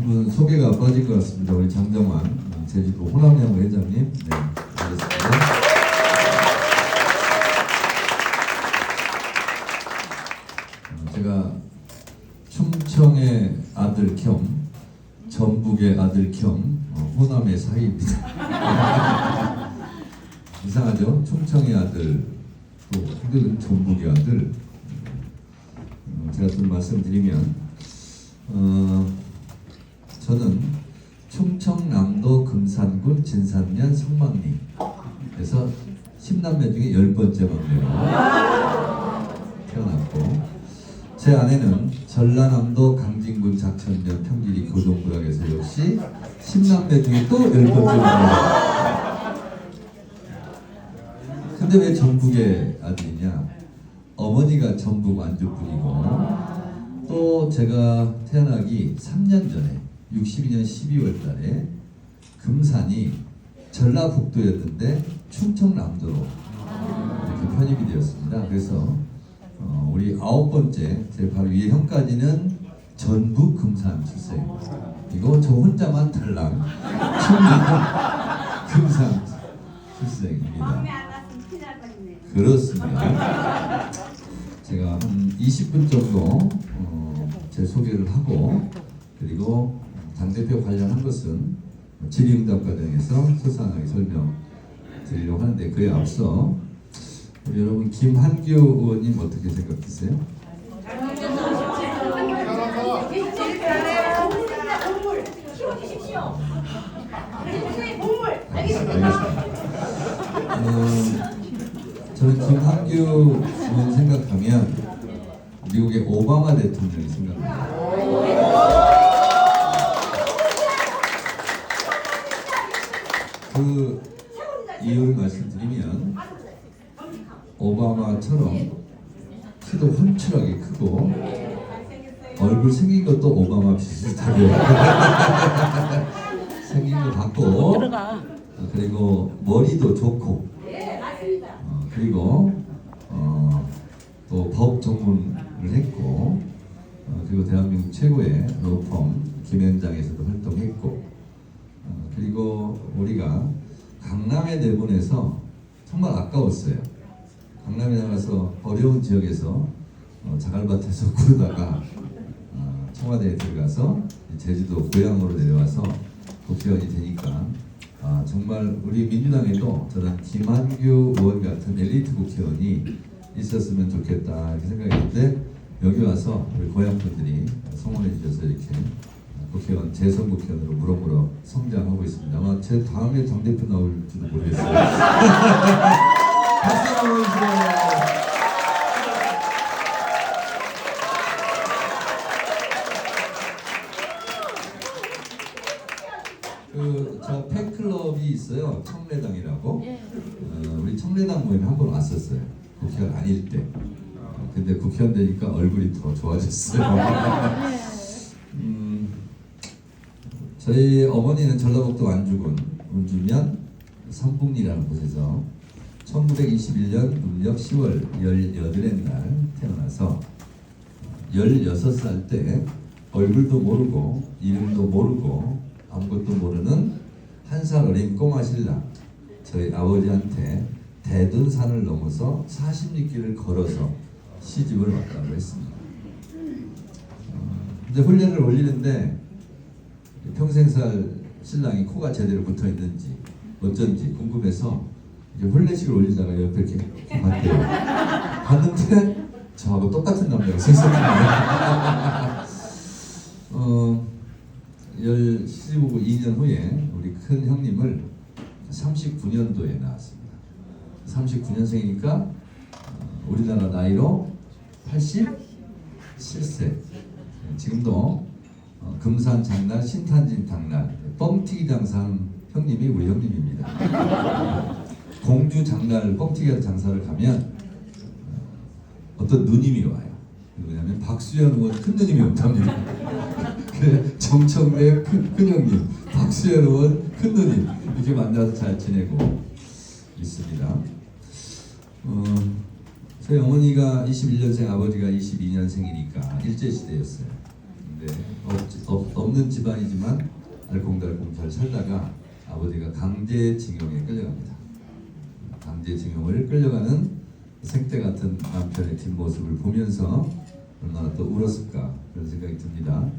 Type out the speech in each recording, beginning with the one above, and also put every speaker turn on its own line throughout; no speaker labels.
분 소개가 빠진 것 같습니다. 우리 장정환 제주도 호남양 회장님. 네, 알겠습니다. 제가 충청의 아들 겸 전북의 아들 겸 호남의 사이입니다. 이상하죠? 충청의 아들 또 한국은 전북의 아들. 제가 좀 말씀드리면 저는 충청남도 금산군 진산면 성막리에서 10남매 중에 10번째 막내로 태어났고, 제 아내는 전라남도 강진군 작천면 평길이 고동부락에서 역시 10남매 중에 또 10번째 막내로. 근데 왜 전북의 아들이냐? 어머니가 전북 완주분이고, 또 제가 태어나기 3년 전에 62년 12월 달에 금산이 전라북도였는데 충청남도로 이렇게 편입이 되었습니다. 그래서 우리 9번째 제 바로 위에 형까지는 전북 금산 출생입니다. 이거 저 혼자만 달랑 충남 금산 출생입니다. 그렇습니다. 제가 한 20분 정도 제 소개를 하고, 그리고 당대표 관련한 것은 질의응답 과정에서 소상하게 설명드리려고 하는데, 그에 앞서 우리 여러분 김한규 의원님 어떻게 생각하세요? 알겠습니다. 저는 김한규 의원 생각하면 미국의 오바마 대통령이 생각납니다. 그 이유를 말씀드리면, 오바마처럼 키도 훤칠하게 크고 얼굴 생긴 것도 오바마 비슷하게 생긴 것 같고, 그리고 머리도 좋고, 그리고 또 법 전문을 했고, 그리고 대한민국 최고의 로펌 김현장에서도 활동했고, 그리고 우리가 강남에 내보내서 정말 아까웠어요. 강남에 나가서 어려운 지역에서 자갈밭에서 구르다가 청와대에 들어가서 제주도 고향으로 내려와서 국회의원이 되니까 정말 우리 민주당에도 저는 김한규 의원 같은 엘리트 국회의원이 있었으면 좋겠다 이렇게 생각했는데, 여기 와서 우리 고향 분들이 성원해 주셔서 이렇게 국회의원, 재선 국회의원으로 무럭무럭 성장하고 있습니다. 아마 제 다음에 당대표 나올지도 모르겠어요. 박수 한번 주세요. 저 팬클럽이 있어요. 청래당이라고. 우리 청래당 모임에 한 번 왔었어요. 국회의원 아닐 때. 근데 국회의원 되니까 얼굴이 더 좋아졌어요. 저희 어머니는 전라북도 완주군 운주면 삼북리라는 곳에서 1921년 음력 10월 18일 날 태어나서 16살 때 얼굴도 모르고 이름도 모르고 아무것도 모르는 한 살 어린 꼬마 신랑, 저희 아버지한테 대둔산을 넘어서 40리길을 걸어서 시집을 왔다고 했습니다. 이제 혼례를 올리는데 평생 살 신랑이 코가 제대로 붙어 있는지 어쩐지 궁금해서 이제 혼례식을 올리다가 옆에 이렇게 봤대요. 봤는데 저하고 똑같은 남자가 서 있었거든요. 시집 오고 2년 후에 우리 큰 형님을 39년도에 낳았습니다. 39년생이니까 우리나라 나이로 87세. 지금도 금산 장날, 신탄진 당날 뻥튀기 장사한 형님이 우리 형님입니다. 공주 장날 뻥튀기 장사를 가면 어떤 누님이 와요. 왜냐면 박수현 의원 큰 누님이 없답니다. 그래, 정청래 큰 형님, 박수현 의원 큰 누님 이렇게 만나서 잘 지내고 있습니다. 저희 어머니가 21년생, 아버지가 22년생이니까 일제시대였어요. 근데 없는 집안이지만 알콩달콩 잘 살다가 아버지가 강제징용에 끌려갑니다. 강제징용을 끌려가는 생떼 같은 남편의 뒷모습을 보면서 얼마나 또 울었을까 그런 생각이 듭니다.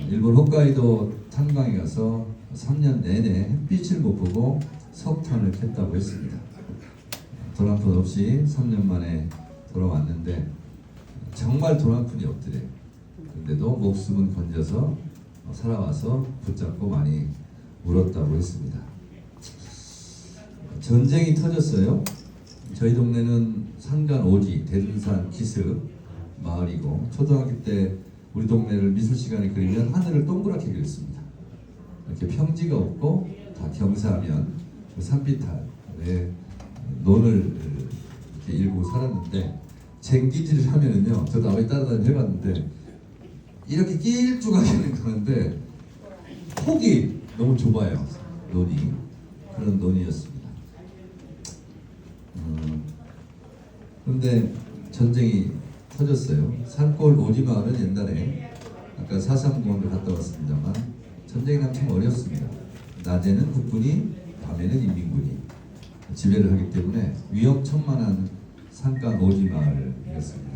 일본 홋카이도 탄광에 가서 3년 내내 햇빛을 못 보고 석탄을 캤다고 했습니다. 돈 한 푼 없이 3년 만에 돌아왔는데 정말 돈 한 푼이 없더래요. 근데도 목숨은 건져서 살아와서 붙잡고 많이 울었다고 했습니다. 전쟁이 터졌어요. 저희 동네는 산간 오지 대둔산 기슭 마을이고 초등학교 때 우리 동네를 미술 시간에 그리면 하늘을 동그랗게 그렸습니다. 이렇게 평지가 없고 다 경사면 그 산비탈에 논을 이렇게 일고 살았는데 쟁기질을 하면은요, 저도 아버지 따라다니 해봤는데 이렇게 길쭉하게는 가는데 폭이 너무 좁아요. 논이 그런 논이었습니다. 그런데 전쟁이 터졌어요. 산골 오지마을은 옛날에 아까 4.3공항도 갔다 왔습니다만 전쟁이 나면 참 어렵습니다. 낮에는 국군이, 밤에는 인민군이 지배를 하기 때문에 위험천만한 산간 오지마을이었습니다.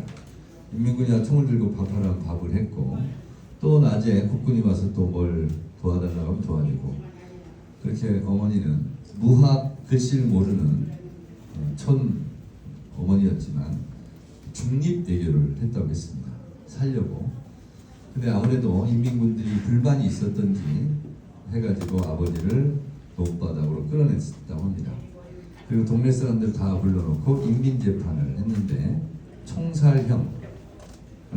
인민군이 총을 들고 밥하라면 밥을 했고 또 낮에 국군이 와서 또 뭘 도와달라고 하면 도와주고 그렇게 어머니는 무학 글씨를 모르는 촌 어머니였지만 중립외교를 했다고 했습니다. 살려고. 근데 아무래도 인민군들이 불만이 있었던지 해가지고 아버지를 논바닥으로 끌어냈다고 합니다. 그리고 동네 사람들 다 불러놓고 인민재판을 했는데 총살형을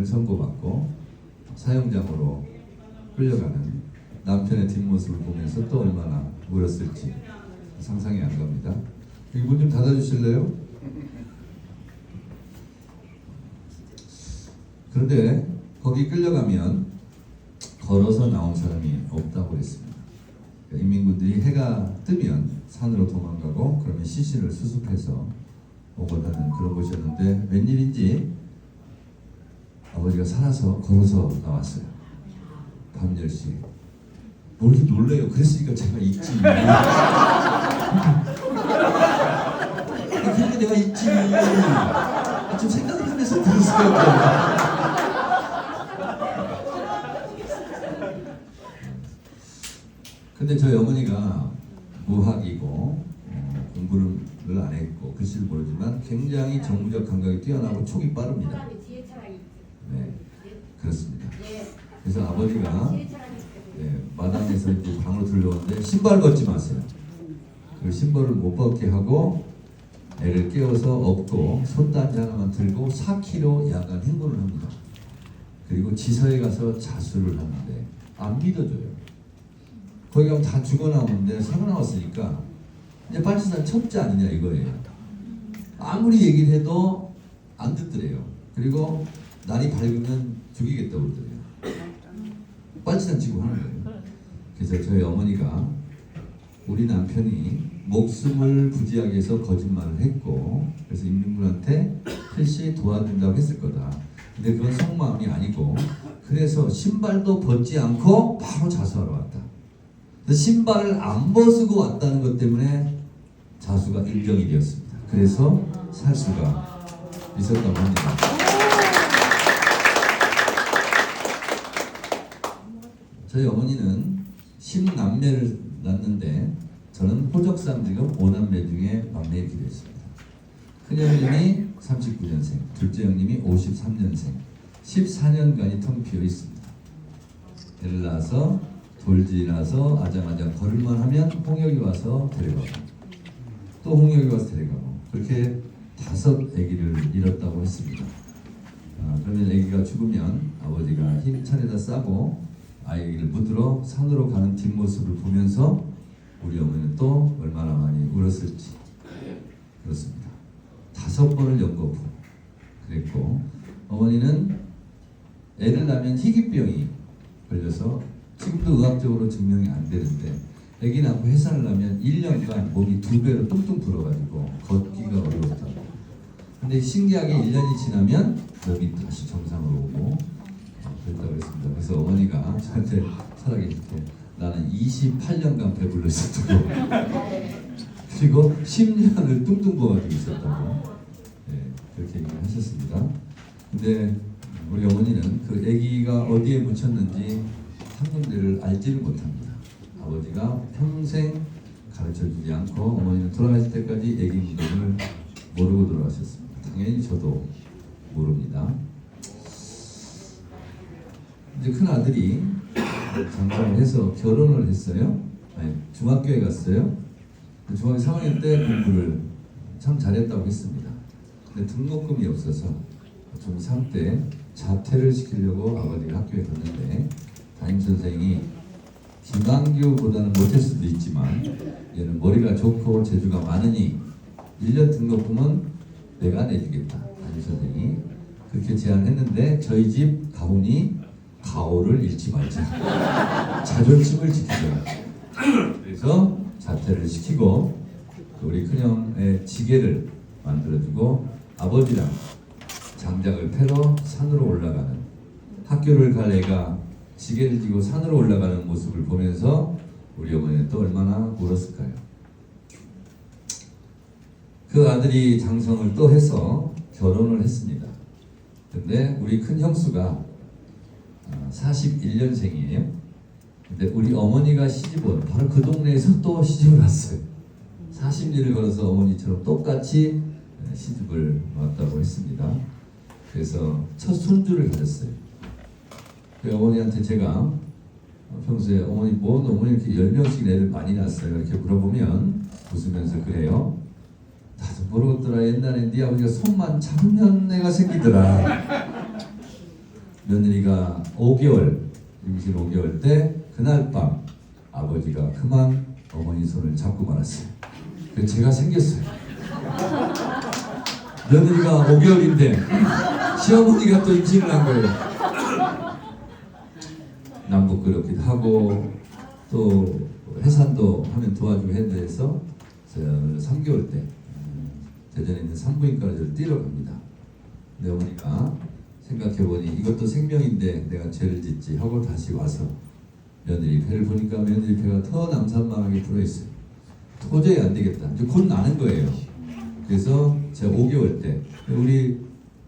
선고받고 사형장으로 끌려가는 남편의 뒷모습을 보면서 또 얼마나 울었을지 상상이 안 갑니다. 문 좀 닫아주실래요? 그런데 거기 끌려가면 걸어서 나온 사람이 없다고 했습니다. 그러니까 인민군들이 해가 뜨면 산으로 도망가고 그러면 시신을 수습해서 오거나는 그런 곳이었는데 웬일인지 아버지가 살아서 걸어서 나왔어요. 밤 10시. 뭘 이렇게 놀래요? 그랬으니까 제가 있지. 그러니까 내가 있지. 좀 생각을 하면서 들었어요. 근데 저희 어머니가 무학이고 공부를 안 했고 글씨를 모르지만 굉장히 정무적 감각이 뛰어나고 촉이 빠릅니다. 네, 그렇습니다. 그래서 아버지가 마당에서 이제 방으로 들려오는데 신발 벗지 마세요. 그 신발을 못 벗게 하고 애를 깨워서 업고 손단지 하나만 들고 4km 야간 행군을 합니다. 그리고 지서에 가서 자수를 하는데 안 믿어줘요. 거기 가면 다 죽어 나오는데 살아나왔으니까 이제 빨치산 첩자 아니냐 이거예요. 아무리 얘기를 해도 안 듣더래요. 그리고 날이 밝으면 죽이겠다고 그러더래요. 빨치산 치고 하는 거예요. 그래서 저희 어머니가 우리 남편이 목숨을 부지하기 위해서 거짓말을 했고 그래서 인민군한테 필시 도와준다고 했을 거다. 근데 그건 속마음이 아니고 그래서 신발도 벗지 않고 바로 자수하러 왔다. 신발을 안 벗고 왔다는 것 때문에 자수가 인정이 되었습니다. 그래서 살 수가 있었다고 합니다. 저희 어머니는 10남매를 낳는데 저는 호적 쌍지금 5남매 중에 막내에 기도했습니다. 큰형님이 39년생, 둘째 형님이 53년생, 14년간이 텅 비어 있습니다. 애를 낳아서 돌지 나서 아장아장 걸을만 하면 홍역이 와서 데려가고 또 홍역이 와서 데려가고 그렇게 5 아기를 잃었다고 했습니다. 그러면 아기가 죽으면 아버지가 흰 차에다 싸고 아이를 묻으러 산으로 가는 뒷모습을 보면서 우리 어머니는 또 얼마나 많이 울었을지 그렇습니다. 5번을 연거푸 그랬고 어머니는 애를 낳으면 희귀병이 걸려서 지금도 의학적으로 증명이 안 되는데 아기 낳고 해산을 하면 1년간 몸이 2배로 뚱뚱 불어가지고 걷기가 어려웠다고. 근데 신기하게 1년이 지나면 몸이 다시 정상으로 오고 그랬다고 했습니다. 그래서 어머니가 저한테 살아계실 때 나는 28년간 배불러 있었다고 그리고 10년을 뚱뚱 부어가지고 있었다고 그렇게 얘기를 하셨습니다. 근데 우리 어머니는 그 아기가 어디에 묻혔는지 한 군데를 알지를 못합니다. 아버지가 평생 가르쳐주지 않고 어머니는 돌아가실 때까지 아기 무덤을 모르고 돌아가셨습니다. 당연히 저도 모릅니다. 이제 큰 아들이 장사를 해서 결혼을 했어요. 아니, 중학교에 갔어요. 중학교 3학년 때 공부를 참 잘했다고 했습니다. 근데 등록금이 없어서 중3 때 자퇴를 시키려고 아버지가 학교에 갔는데 담임선생이 김광규보다는 못할 수도 있지만 얘는 머리가 좋고 재주가 많으니 1년 등록금은 내가 내주겠다. 담임선생이 그렇게 제안했는데 저희 집 가훈이 가오를 잃지 말자. 자존심을 지키자. 그래서 자퇴를 시키고 우리 큰형의 지게를 만들어주고 아버지랑 장작을 패러 산으로 올라가는 학교를 갈 애가 지게를 지고 산으로 올라가는 모습을 보면서 우리 어머니는 또 얼마나 울었을까요? 그 아들이 장성을 또 해서 결혼을 했습니다. 근데 우리 큰 형수가 41년생이에요. 근데 우리 어머니가 시집온 바로 그 동네에서 또 시집을 왔어요. 40리를 걸어서 어머니처럼 똑같이 시집을 왔다고 했습니다. 그래서 첫 손주를 가졌어요. 그 어머니한테 제가 평소에 어머니 이렇게 10명씩 애를 많이 낳았어요? 이렇게 물어보면 웃으면서 그래요. 나도 모르겠더라. 옛날에 네 아버지가 손만 잡으면 애가 생기더라. 며느리가 5개월, 임신 5개월 때 그날 밤 아버지가 그만 어머니 손을 잡고 말았어요. 그래서 제가 생겼어요. 며느리가 5개월인데 시어머니가 또 임신을 한 거예요. 남북그렇기도 하고 또 해산도 하면 도와주고 했는데 해서 3개월 때 대전에 있는 산부인과를 저를 뛰러 갑니다. 내 어머니가 생각해보니 이것도 생명인데 내가 죄를 짓지 하고 다시 와서 며느리 배를 보니까 며느리 배가 더 남산만하게 불어있어요. 도저히 안 되겠다. 이제 곧 나는 거예요. 그래서 제가 5개월 때 우리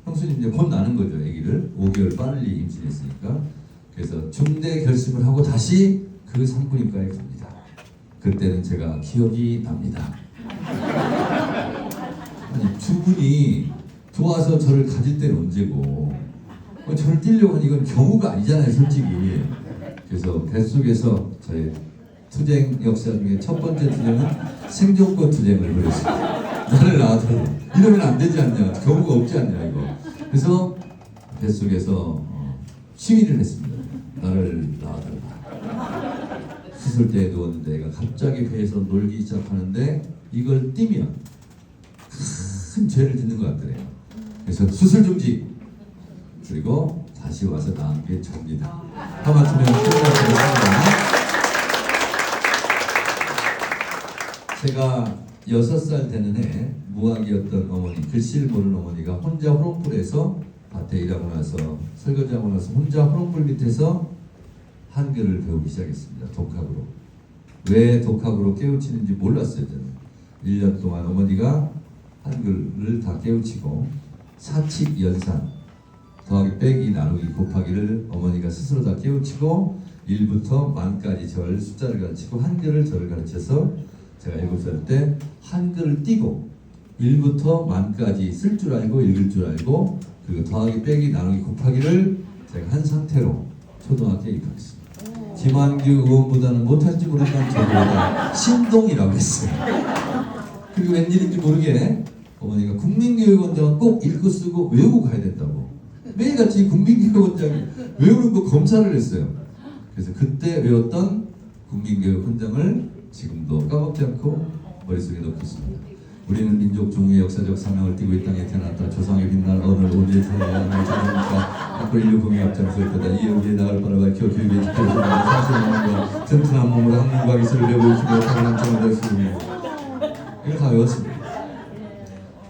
형수님 이제 곧 나는 거죠. 아기를 5개월 빨리 임신했으니까. 그래서 중대 결심을 하고 다시 그 산부인과에 갑니다. 그때는 제가 기억이 납니다. 아니 두 분이 좋아서 저를 가질 때는 언제고 저를 띄려고 하니 이건 경우가 아니잖아요, 솔직히. 그래서 뱃속에서 저의 투쟁 역사 중에 첫 번째 투쟁은 생존권 투쟁을 벌였어요. 나를 낳아달라. 이러면 안 되지 않냐. 경우가 없지 않냐 이거. 그래서 뱃속에서 시위를 했습니다. 나를 낳아달라. 수술대에 누웠는데 애가 갑자기 배에서 놀기 시작하는데 이걸 띄면 큰 죄를 짓는 것 같더래요. 그래서 수술 중지. 그리고 다시 와서 낳은 게 접니다. 하마터면 끝났습니다. 제가 6살 되는 해 무학이었던 어머니, 글씨를 모르는 어머니가 혼자 호롱불에서 밭에 일하고 나서 설거지하고 나서 혼자 호롱불 밑에서 한글을 배우기 시작했습니다. 독학으로. 왜 독학으로 깨우치는지 몰랐어요. 저는 1년 동안 어머니가 한글을 다 깨우치고 사칙 연산 더하기 빼기 나누기 곱하기를 어머니가 스스로 다 깨우치고 1부터 만까지 절 숫자를 가르치고 한글을 저를 가르쳐서 제가 7살 때 한글을 띄고 1부터 만까지 쓸 줄 알고 읽을 줄 알고 그리고 더하기 빼기 나누기 곱하기를 제가 한 상태로 초등학교에 입학했습니다. 김한규 의원보다는 못할지 모르지만 저보다 신동이라고 했어요. 그리고 웬일인지 모르게 어머니가 국민교육원장은 꼭 읽고 쓰고 외우고 가야 된다고 매일같이 국민교육원장이 외우는 거 검사를 했어요. 그래서 그때 외웠던 국민교육원장을 지금도 까먹지 않고 머릿속에 넣고 있습니다. 우리는 민족 종의 역사적 사명을 띠고 이 땅에 태어났다. 조상의 빛날 오늘 오늘 태어나는 자녀니까 앞으로 인류 공의 앞장설 거다. 이에 우리의 나갈 바라 밝혀 교육에 지켜주는 사실과 튼튼한 몸으로 학문과 기술을 배우시고 다른 점을 될 수 있는 이걸 다 외웠습니다.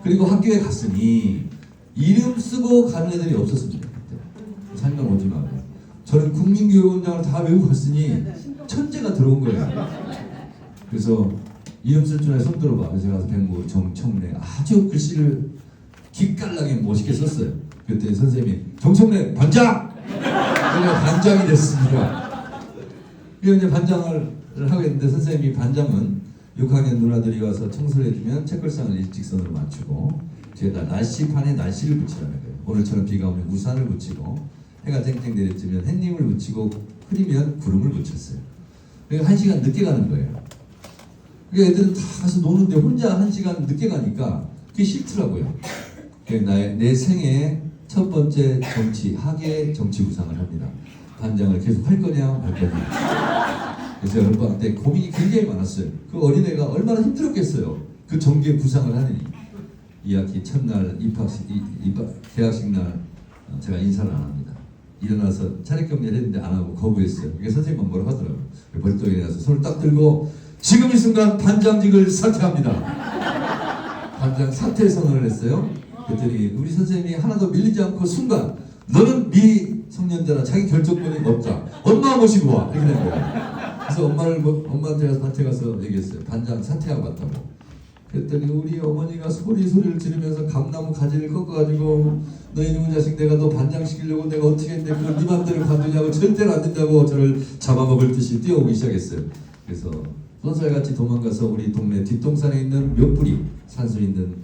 그리고 학교에 갔으니 이름 쓰고 가는 애들이 없었습니다. 그때. 설명 오지 마고 저는 국민교육원장을 다 외우고 갔으니 천재가 들어온 거예요. 그래서 이름 쓸 줄 알아 손 들어봐. 그래서 제가 가서 백무 정청래 아주 글씨를 기깔나게 멋있게 썼어요. 그때 선생님이 정청래 반장! 제가 반장이 됐습니다. 그래서 이제 반장을 하고 있는데 선생님이 반장은 6학년 누나들이 와서 청소를 해주면 책걸상을 일직선으로 맞추고 뒤에다 날씨판에 날씨를 붙이라는 거예요. 오늘처럼 비가 오면 우산을 붙이고 해가 쨍쨍 내리쬐면 햇님을 붙이고 흐리면 구름을 붙였어요. 그러니까 1시간 늦게 가는 거예요. 그러니까 애들은 다 가서 노는데 혼자 1시간 늦게 가니까 그게 싫더라고요. 그러니까 내 생애 첫 번째 정치, 학예 정치 구상을 합니다. 반장을 계속 할 거냐 말 거냐. 그래서 여름방학 때 고민이 굉장히 많았어요. 그 어린애가 얼마나 힘들었겠어요. 그 정기의 구상을 하느니. 2학기 첫날 개학식 날 제가 인사를 안 합니다. 일어나서 차례 경례를 했는데 안 하고 거부했어요. 그게 선생님만 뭐라고 하더라고요. 벌떡 일어나서 손을 딱 들고 지금 이 순간 반장직을 사퇴합니다. 반장 사퇴 선언을 했어요. 그랬더니 우리 선생님이 하나도 밀리지 않고 순간 너는 미성년자라 자기 결정권이 없다. 엄마 모시고 와. 이렇게 된 거예요. 그래서 엄마한테 가서 밭에 가서 얘기했어요. 반장 사퇴하고 왔다고. 그랬더니 우리 어머니가 소리를 지르면서 감나무 가지를 꺾어가지고 너희 누구 자식 내가 너 반장시키려고 내가 어떻게 했는데 그걸 네 맘대로 관두냐고 절대로 안 된다고 저를 잡아먹을 듯이 뛰어오기 시작했어요. 그래서 쏜살같이 도망가서 우리 동네 뒷동산에 있는 몇 뿌리 산수 있는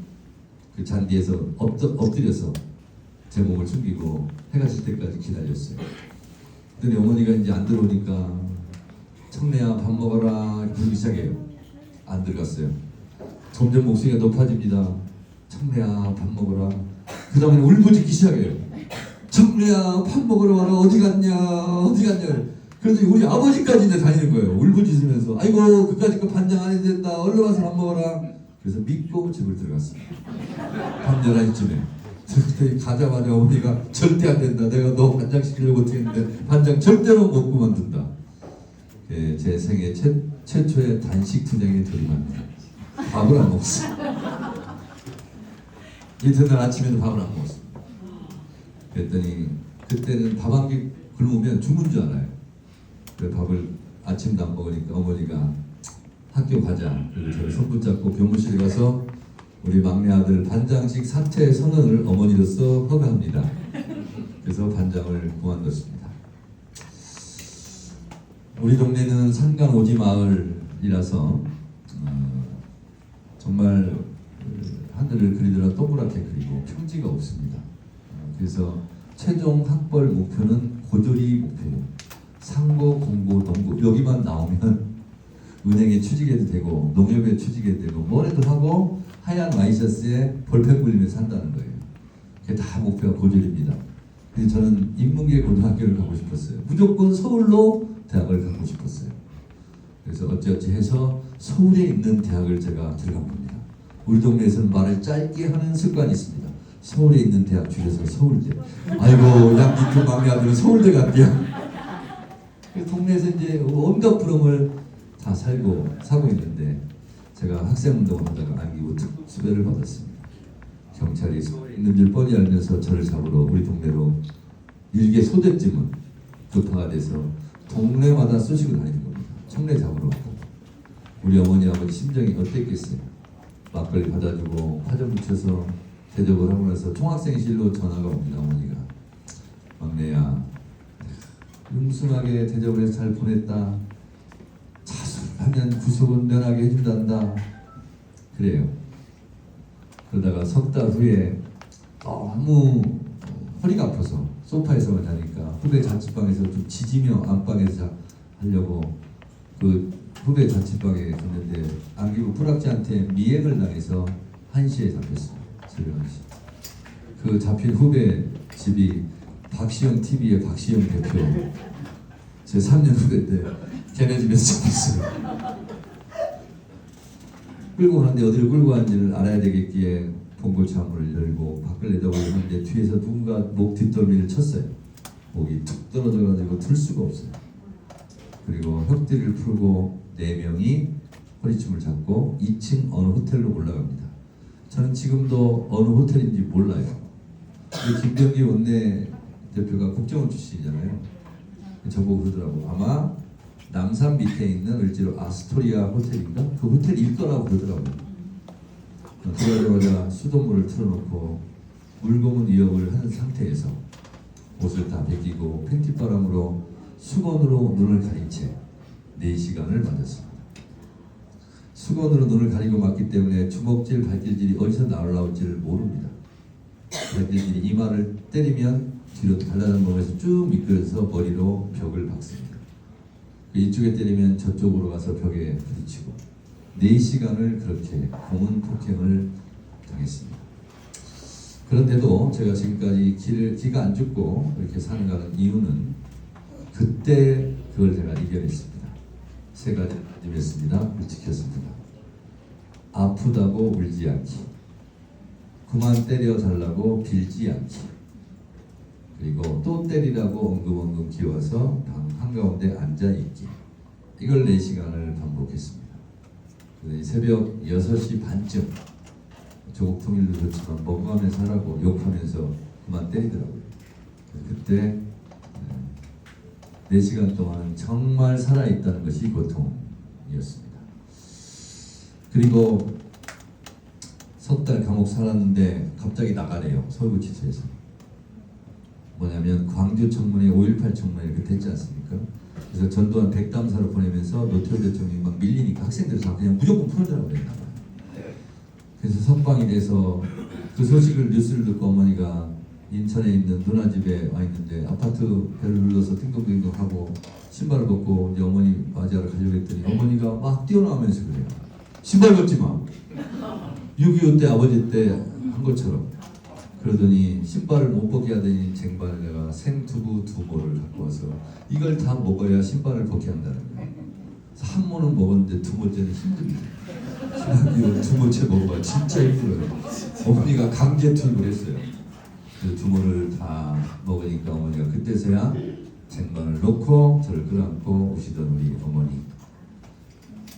그 잔디에서 엎드려서 제 몸을 숨기고 해가 질 때까지 기다렸어요. 그랬더니 어머니가 이제 안 들어오니까 청래야 밥 먹어라 부르기 시작해요. 안 들어갔어요. 점점 목소리가 높아집니다. 청래야 밥 먹어라. 그 다음에 울부짖기 시작해요. 청래야 밥 먹으러 와라. 어디 갔냐. 그래서 우리 아버지까지 이제 다니는 거예요. 울부짖으면서 아이고 그까짓 거 반장 안 해도 된다. 얼른 와서 밥 먹어라. 그래서 믿고 집을 들어갔습니다. 밤 11시쯤에. 그때 가자마자 어머니가 절대 안 된다. 내가 너 반장 시키려고 어떻게 했는데 반장 절대로 못 그만둔다. 제 생애 최초의 단식 투쟁에 들어갑니다. 밥을 안 먹었어요. 이튿날 아침에도 밥을 안 먹었어요. 그랬더니 그때는 밥 한 끼 굶으면 죽는 줄 알아요. 그래서 밥을 아침도 안 먹으니까 어머니가 학교 가자. 그리고 저를 손붙잡고 교무실에 가서 우리 막내 아들 반장식 사퇴 선언을 어머니로서 허가합니다. 그래서 반장을 그만뒀습니다. 우리 동네는 산간 오지 마을이라서 정말 하늘을 그리더라 동그랗게 그리고 평지가 없습니다. 그래서 최종 학벌 목표는 고졸이 목표예요. 상고, 공고, 농고 여기만 나오면 은행에 취직해도 되고 농협에 취직해도 되고 뭐래도 하고 하얀 와이셔츠에 볼펜 굴리면서 산다는 거예요. 그게 다 목표가 고졸입니다. 그래서 저는 인문계 고등학교를 가고 싶었어요. 무조건 서울로 대학을 가고 싶었어요. 그래서 어찌어찌 해서 서울에 있는 대학을 제가 들어간 겁니다. 우리 동네에서는 말을 짧게 하는 습관이 있습니다. 서울에 있는 대학 줄여서 서울대. 아이고 양기표 막내 아들은 서울대 갔대요. 동네에서 이제 온갖 부름을 다 사고 있는데 제가 학생운동을 하다가 안기부 특수배를 받았습니다. 경찰이 서울에 있는 줄 뻔히 알면서 저를 잡으러 우리 동네로 일개 소대쯤은 급파가 돼서 동네마다 쏘시고 다니는 겁니다. 청래 잡으러 가고. 우리 어머니 아버지 심정이 어땠겠어요. 막걸리 받아주고 화전 붙여서 대접을 하고 나서 총학생실로 전화가 옵니다. 어머니가 막내야 융숭하게 대접을 해서 잘 보냈다. 자수하면 구속은 면하게 해준단다. 그래요. 그러다가 석 달 후에 너무 허리가 아파서 소파에서만 자니까 후배 자취방에서 좀 지지며 안방에서 하려고 그 후배 자취방에 갔는데 안기부 불락자한테 미행을 당해서 1시에 잡혔습니다. 새벽 1시. 그 잡힌 후배 집이 박시영 TV의 박시영 대표 제 3년 후배인데 걔네 집에서 잡혔어요. 끌고 가는데 어디를 끌고 가는지를 알아야 되겠기에 봉고 창문을 열고 밖을 내다보는데 뒤에서 누군가 목 뒷덜미를 쳤어요. 목이 툭 떨어져가지고 틀 수가 없어요. 그리고 혁대를 풀고 4명이 허리춤을 잡고 2층 어느 호텔로 올라갑니다. 저는 지금도 어느 호텔인지 몰라요. 김병기 원내 대표가 국정원 출신이잖아요. 저보고 그러더라고. 아마 남산 밑에 있는 을지로 아스토리아 호텔인가? 그 호텔 입거라고 그러더라고요. 들어가자마자 수돗물을 틀어놓고 물고문 위협을 한 상태에서 옷을 다 벗기고 팬티바람으로 수건으로 눈을 가린 채 4시간을 맞았습니다. 수건으로 눈을 가리고 맞기 때문에 주먹질, 발길질이 어디서 날아올지를 모릅니다. 발길질이 이마를 때리면 뒤로 달라진 몸에서 쭉 미끄러져서 머리로 벽을 박습니다. 이쪽에 때리면 저쪽으로 가서 벽에 부딪히고 4시간을 그렇게 고문 폭행을 당했습니다. 그런데도 제가 지금까지 기가 안 죽고 이렇게 사는 이유는 그때 그걸 제가 이겨냈습니다. 3가지였습니다. 그걸 지켰습니다. 아프다고 울지 않기, 그만 때려달라고 빌지 않기, 그리고 또 때리라고 엉금엉금 기워서 방 한가운데 앉아있기. 이걸 4시간을 반복했습니다. 새벽 6시 반쯤 조국 통일도 좋지만 먹으면서 하라고 욕하면서 그만 때리더라고요. 그때 4시간 동안 정말 살아있다는 것이 고통이었습니다. 그리고 석 달 감옥 살았는데 갑자기 나가래요. 서울구치소에서. 뭐냐면 광주 청문회 5.18 청문회 이렇게 됐지 않습니까? 그래서 전두환 백담사로 보내면서 노태우 대통령이 막 밀리니까 학생들이 다 그냥 무조건 풀어주라고 그랬나 봐요. 그래서 석방이 돼서 그 소식을 뉴스를 듣고 어머니가 인천에 있는 누나 집에 와 있는데 아파트 벨을 눌러서 띵동띵동 하고 신발을 벗고 이제 어머니 맞이하러 가려고 했더니 어머니가 막 뛰어나오면서 그래요. 신발 벗지 마. 6.25 때 아버지 때 한 것처럼. 그러더니 신발을 못 벗게 하더니 쟁반에 내가 생두부 2모를 갖고 와서 이걸 다 먹어야 신발을 벗게 한다는 거예요. 그래서 한 모는 먹었는데 2모째는 힘듭니다. 이거 2모째 먹어봐. 진짜 힘들어요. 어머니가 강제 투입을 했어요. 그 2모를 다 먹으니까 어머니가 그때서야 쟁반을 놓고 저를 끌어안고 우시던 우리 어머니.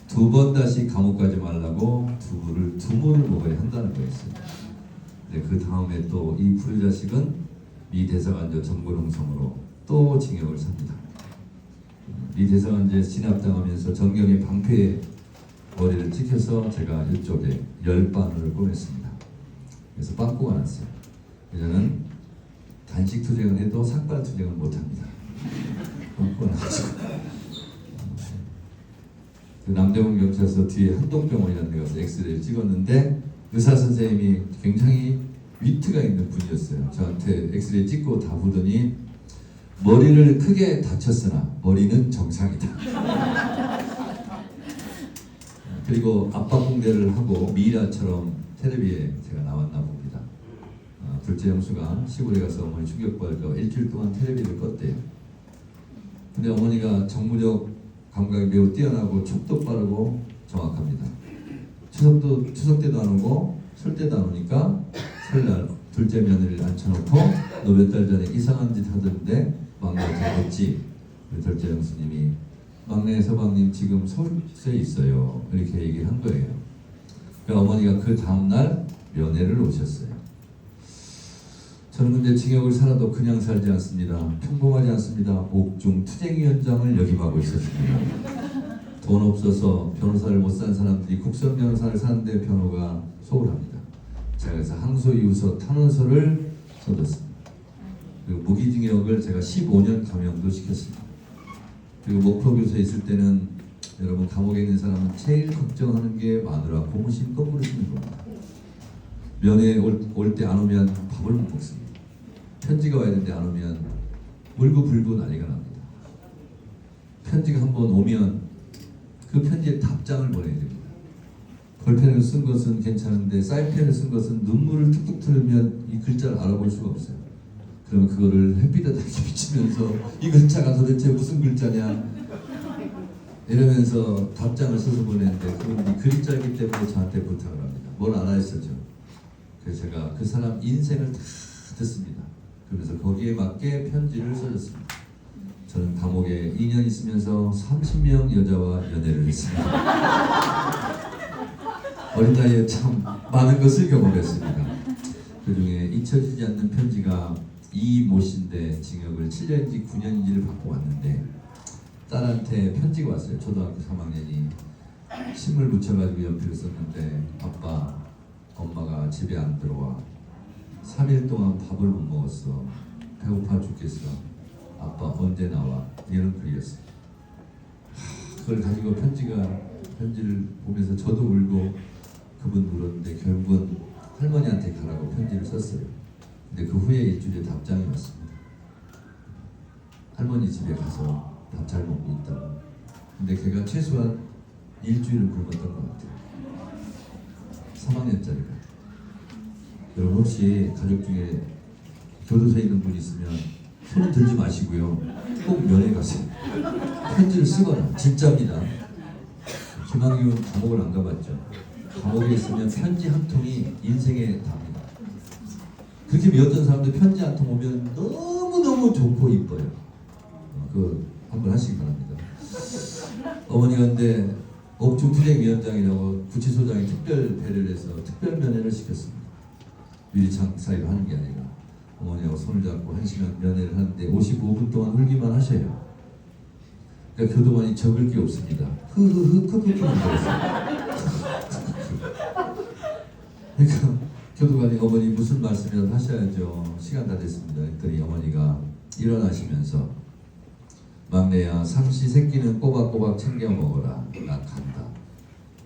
2번 다시 감옥 가지 말라고 두부를 2모를 먹어야 한다는 거였어요. 그 다음에 또 이 불효자식은 미 대사관저 정부농성으로 또 징역을 삽니다. 미 대사관저에 진압당하면서 정경의 방패에 머리를 찍혀서 제가 이쪽에 10바늘을 꼬맸습니다. 그래서 빵꾸가 났어요. 저는 단식 투쟁을 해도 삭발 투쟁을 못합니다. 빵꾸가 나가지고 그 남대문 경찰서 뒤에 한동병원이라는 데 가서 엑스레이를 찍었는데 의사 선생님이 굉장히 위트가 있는 분이었어요. 저한테 엑스레이 찍고 다 보더니 머리를 크게 다쳤으나 머리는 정상이다. 그리고 압박공대를 하고 미이라처럼 텔레비에 제가 나왔나 봅니다. 둘째 형수가 시골에 가서 어머니 충격받을까 일주일 동안 텔레비를 껐대요. 근데 어머니가 정무적 감각이 매우 뛰어나고 촉도 빠르고 정확합니다. 추석 때도 안 오고 설 때도 안 오니까 설날 둘째 며느리를 앉혀놓고 너 몇 달 전에 이상한 짓 하던데 막내가 잘했지? 둘째 형수님이 막내 서방님 지금 서울에 있어요. 이렇게 얘기한 거예요. 그러니까 어머니가 그 다음날 면회를 오셨어요. 저는 근데 징역을 살아도 그냥 살지 않습니다. 평범하지 않습니다. 옥중 투쟁위원장을 역임하고 있었습니다. 돈 없어서 변호사를 못 산 사람들이 국선 변호사를 사는데 변호가 소홀합니다. 제가 그래서 항소 이유서 탄원서를 써줬습니다. 그리고 무기징역을 제가 15년 감형도 시켰습니다. 그리고 목포교서에 있을 때는 여러분 감옥에 있는 사람은 제일 걱정하는 게 마누라 고무신 거꾸로 쓰는 겁니다. 면회 올 때 안 오면 밥을 못 먹습니다. 편지가 와야 되는데 안 오면 울고불고 난리가 납니다. 편지가 한번 오면 그 편지에 답장을 보내야 됩니다. 볼펜을 쓴 것은 괜찮은데 사인펜을 쓴 것은 눈물을 툭툭 틀면 이 글자를 알아볼 수가 없어요. 그러면 그거를 햇빛에 다 비치면서 이 글자가 도대체 무슨 글자냐 이러면서 답장을 써서 보내는데 그건 글이 짧기 때문에 저한테 부탁을 합니다. 뭘 알아야 했었죠. 그래서 제가 그 사람 인생을 다 듣습니다. 그러면서 거기에 맞게 편지를 써줬습니다. 저는 감옥에 2년 있으면서 30명 여자와 연애를 했습니다. 어린 나이에 참 많은 것을 경험했습니다. 그 중에 잊혀지지 않는 편지가 이 모 씨인데 징역을 7년인지 9년인지를 받고 왔는데 딸한테 편지가 왔어요. 초등학교 3학년이 침을 묻혀가지고 연필을 썼는데 아빠, 엄마가 집에 안 들어와. 3일 동안 밥을 못 먹었어. 배고파 죽겠어. 아빠 언제 나와? 이런 글이었어요. 그걸 가지고 편지를 보면서 저도 울고 그분 울었는데 결국은 할머니한테 가라고 편지를 썼어요. 근데 그 후에 일주일에 답장이 왔습니다. 할머니 집에 가서 밥 잘 먹고 있다고. 근데 걔가 최소한 일주일은 굶었던 것 같아요. 3학년짜리가. 여러분 혹시 가족 중에 교도소에 있는 분 있으면 손 들지 마시고요. 꼭 면회 가세요. 편지를 쓰거나. 진짜입니다. 김학윤 감옥을 안 가봤죠. 감옥에 있으면 편지 한 통이 인생의 답니다. 그렇게 미웠던 사람들 편지 한 통 오면 너무너무 좋고 이뻐요. 그 한번 하시기 바랍니다. 어머니가 근데 옥중투쟁위원장이라고 구치소장이 특별 배려를 해서 특별 면회를 시켰습니다. 유리창 사이로 하는 게 아니라 어머니하고 손을 잡고 1시간 면회를 하는데 55분 동안 울기만 하셔요. 그러니까 교도관이 적을 게 없습니다. 흐흐흐 크크크만 그랬어요. 그러니까 교도관이 어머니 무슨 말씀이라도 하셔야죠. 시간 다 됐습니다. 그랬더니 어머니가 일어나시면서 막내야 삼시 새끼는 꼬박꼬박 챙겨 먹어라. 나 간다.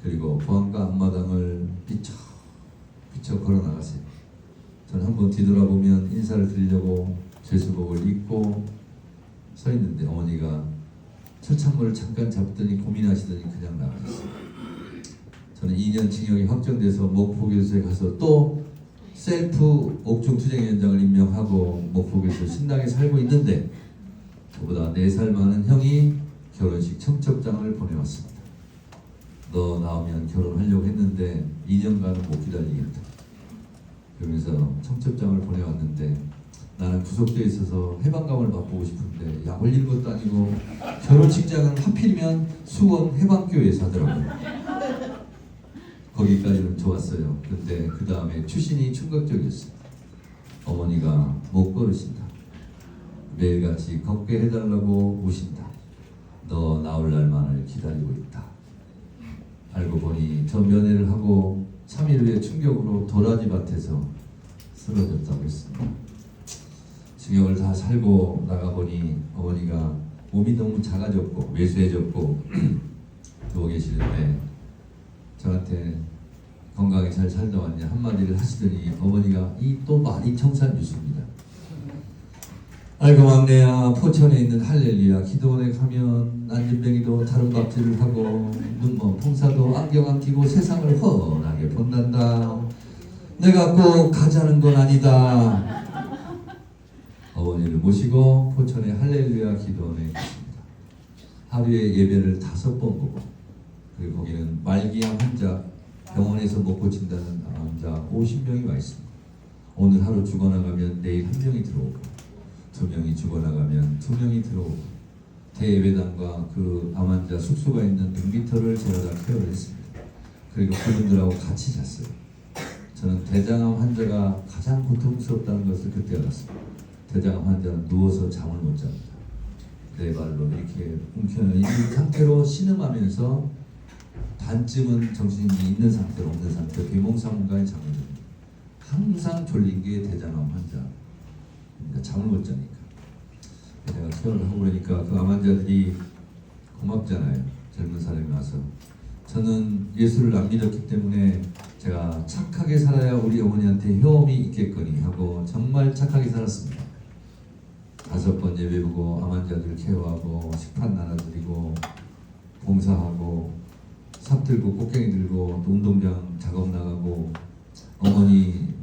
그리고 보안과 앞마당을 비쳐 걸어 나가세요. 저는 한번 뒤돌아보면 인사를 드리려고 제수복을 입고 서 있는데 어머니가 철창문을 잠깐 잡더니 고민하시더니 그냥 나가셨어요. 저는 2년 징역이 확정돼서 목포교수에 가서 또 셀프 옥중투쟁위원장을 임명하고 목포교수 신나게 살고 있는데 저보다 4살 많은 형이 결혼식 청첩장을 보내왔습니다. 너 나오면 결혼하려고 했는데 2년간은 못 기다리겠다. 그러면서 청첩장을 보내왔는데 나는 구속되어 있어서 해방감을 맛보고 싶은데 약 올리는 것도 아니고 결혼식장은 하필이면 수원 해방교회에서 하더라고요. 거기까지는 좋았어요. 근데 그 다음에 추신이 충격적이었어요. 어머니가 못 걸으신다. 매일같이 걷게 해달라고 우신다. 너 나올 날만을 기다리고 있다. 알고 보니 저 면회를 하고 3일 후에 충격으로 도라지 밭에서 쓰러졌다고 했습니다. 징역을 다 살고 나가보니 어머니가 몸이 너무 작아졌고 왜소해졌고 누워 계시는데 저한테 건강히 잘 살다 왔냐 한마디를 하시더니 어머니가 이 또 말이 청산유수입니다. 아이고 막내야 포천에 있는 할렐루야 기도원에 가면 난진뱅이도 다른 밥질을 하고 눈먼 풍사도 안경 안 끼고 세상을 훤하게 본단다. 내가 꼭 가자는 건 아니다. 어머니를 모시고 포천의 할렐루야 기도원에 갔습니다. 하루에 예배를 5번 보고 그리고 거기는 말기암 환자 병원에서 못 고친다는 환자 50명이 와 있습니다. 오늘 하루 죽어나가면 내일 1명이 들어오고 2명이 죽어나가면 2명이 들어오고 대예배당과 그 암 환자 숙소가 있는 6m를 제가 다 케어를 했습니다. 그리고 그분들하고 같이 잤어요. 저는 대장암 환자가 가장 고통스럽다는 것을 그때 알았습니다. 대장암 환자는 누워서 잠을 못 잡니다. 네 발로 이렇게 움켜있는 상태로 신음하면서 반쯤은 정신이 있는 상태로 없는 상태로 비몽사몽간에 잠을 듭니다. 항상 졸린 게 대장암 환자입니다. 잠을 못 자니까. 내가 케어를 하고 그러니까 그 암 환자들이 고맙잖아요. 젊은 사람이 와서. 저는 예수를 안 믿었기 때문에 제가 착하게 살아야 우리 어머니한테 효험이 있겠거니 하고 정말 착하게 살았습니다. 5번 예배 보고 암 환자들 케어하고 식판 나눠드리고 봉사하고 삽 들고 꽃갱이 들고 또 운동장 작업 나가고 어머니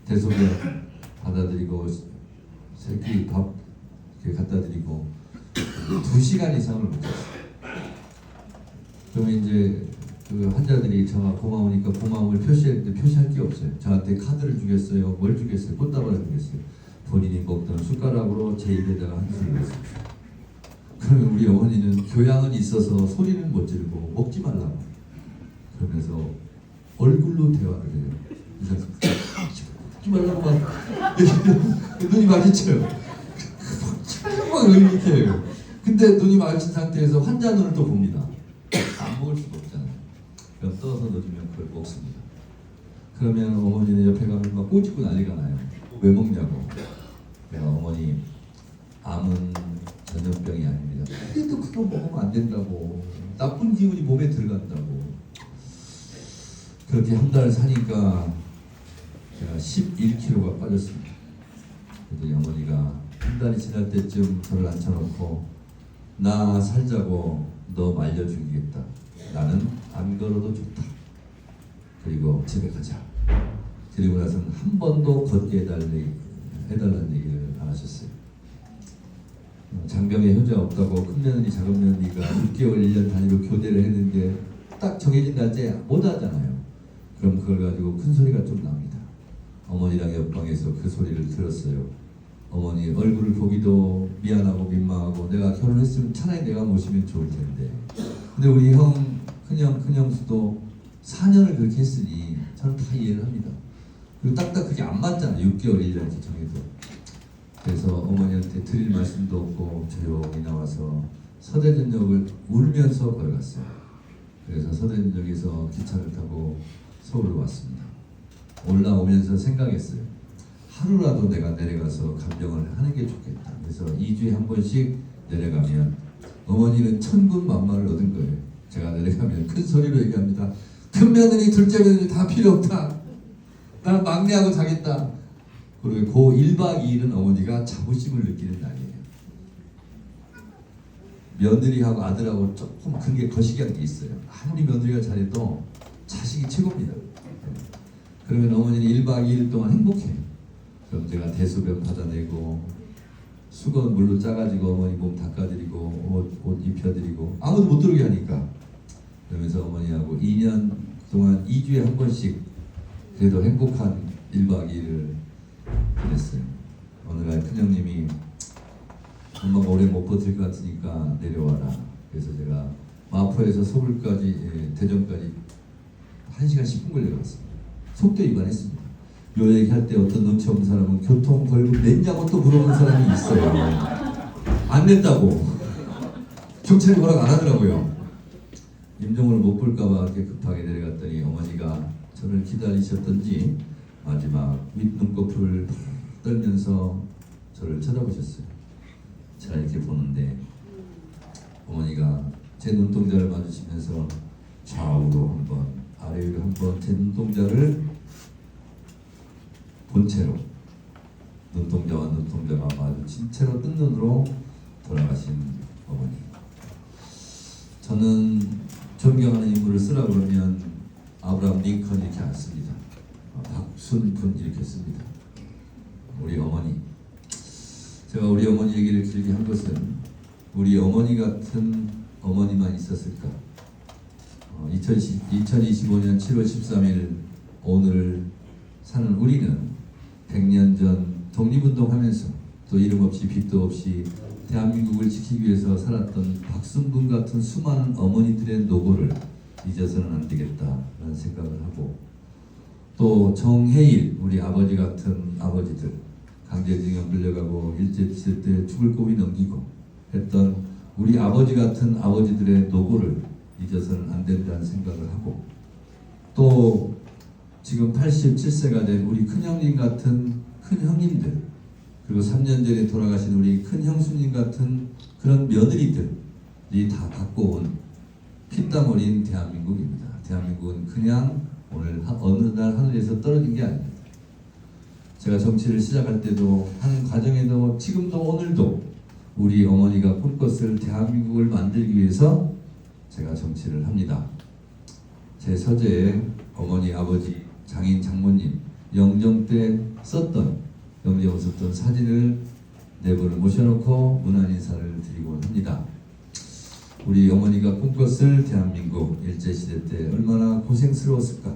대소변 받아들이고 새끼 밥 이렇게 갖다 드리고 2시간 이상을 못 잤어요. 그러면 이제 그 환자들이 저가 고마우니까 고마움을 표시했는데 표시할 게 없어요. 저한테 카드를 주겠어요. 뭘 주겠어요. 꽃다발을 주겠어요. 본인이 먹던 숟가락으로 제 입에다가 한술을 했어요. 그러면 우리 어머니는 교양은 있어서 소리는 못 지르고 먹지 말라고 그러면서 얼굴로 대화를 해요. 그래서 먹지 말라고 막 눈이 마주쳐요. 먹지 말라고 막 이렇게 해요. 근데 눈이 마주친 상태에서 환자 눈을 또 봅니다. 안 먹을 수가 없잖아요. 그럼 떠서 넣어주면 그걸 먹습니다. 그러면 어머니는 옆에 가면 막 꼬집고 난리가 나요. 왜 먹냐고. 내가 어머니 암은 전염병이 아닙니다. 그래도 그거 먹으면 안 된다고. 나쁜 기운이 몸에 들어간다고. 그렇게 한 달 사니까 제가 11kg가 빠졌습니다. 그랬더니 어머니가 한 달이 지날 때쯤 저를 앉혀놓고 나 살자고 너 말려 죽이겠다. 나는 안 걸어도 좋다. 그리고 집에 가자. 그리고 나서는 한 번도 걷게 해달라는 얘기를 안 하셨어요. 장병에 효자 없다고 큰 며느리 작은 며느리가 6개월 1년 단위로 교대를 했는데 딱 정해진 날짜에 못 하잖아요. 그럼 그걸 가지고 큰 소리가 좀 납니다. 어머니랑 옆방에서 그 소리를 들었어요. 어머니 얼굴을 보기도 미안하고 민망하고 내가 결혼했으면 차라리 내가 모시면 좋을 텐데. 근데 우리 큰형, 큰형수도 4년을 그렇게 했으니 저는 다 이해를 합니다. 그리고 딱딱 그게 안 맞잖아요. 6개월 1년 정해도. 그래서 어머니한테 드릴 말씀도 없고 조용히 나와서 서대전역을 울면서 걸어갔어요. 그래서 서대전역에서 기차를 타고 서울로 왔습니다. 올라오면서 생각했어요. 하루라도 내가 내려가서 감정을 하는 게 좋겠다. 그래서 2주에 한 번씩 내려가면 어머니는 천군만마를 얻은 거예요. 제가 내려가면 큰 소리로 얘기합니다. 큰 며느리, 둘째 며느리 다 필요 없다. 난 막내하고 자겠다. 그리고 그 1박 2일은 어머니가 자부심을 느끼는 날이에요. 며느리하고 아들하고 조금 그게 거시기한 게 있어요. 아무리 며느리가 잘해도 자식이 최고입니다. 그러면 어머니는 1박 2일 동안 행복해요. 그럼 제가 대소변 받아내고 수건 물로 짜가지고 어머니 몸 닦아드리고 옷 입혀드리고 아무도 못 들어오게 하니까 그러면서 어머니하고 2년 동안 2주에 한 번씩 그래도 행복한 1박 2일을 보냈어요. 어느 날 큰형님이 엄마가 오래 못 버틸 것 같으니까 내려와라. 그래서 제가 마포에서 서울까지 대전까지 1시간 10분 걸려갔습니다. 속도 위반했습니다. 요 얘기할 때 어떤 눈치 없는 사람은 교통 벌금 냈냐고 또 물어보는 사람이 있어요. 안 냈다고. 경찰이 뭐라고 안 하더라고요. 임종을 못 볼까봐 이렇게 급하게 내려갔더니 어머니가 저를 기다리셨던지 마지막 윗눈꺼풀을 떨면서 저를 쳐다보셨어요. 제가 이렇게 보는데 어머니가 제 눈동자를 마주치면서 좌우로 한번 아래로 한번 제 눈동자를 본 채로 눈동자와 눈동자가 마주친 채로 뜬 눈으로 돌아가신 어머니. 저는 존경하는 인물을 쓰라 그러면 아브라함 링컨 이렇게 안 씁니다. 박순분 이렇게 씁니다. 우리 어머니. 제가 우리 어머니 얘기를 길게 한 것은 우리 어머니 같은 어머니만 있었을까? 2025년 7월 13일 오늘 사는 우리는 100년 전 독립운동하면서 또 이름 없이 빚도 없이 대한민국을 지키기 위해서 살았던 박순분 같은 수많은 어머니들의 노고를 잊어서는 안 되겠다라는 생각을 하고 또 정해일 우리 아버지 같은 아버지들 강제징용 끌려가고 일제시대 때 죽을 고비 넘기고 했던 우리 아버지 같은 아버지들의 노고를 잊어서는 안 된다는 생각을 하고 또 지금 87세가 된 우리 큰형님 같은 큰형님들 그리고 3년 전에 돌아가신 우리 큰형수님 같은 그런 며느리들이 다 갖고 온 피땀 어린 대한민국입니다. 대한민국은 그냥 오늘 어느 날 하늘에서 떨어진 게 아닙니다. 제가 정치를 시작할 때도 하는 과정에도 지금도 오늘도 우리 어머니가 꿈꿨을 대한민국을 만들기 위해서 제가 정치를 합니다. 제 서재에 어머니, 아버지, 장인, 장모님 영정 때 영정 썼던 사진을 네 분을 모셔놓고 문안 인사를 드리곤 합니다. 우리 어머니가 꿈꿨을 대한민국 일제시대 때 얼마나 고생스러웠을까.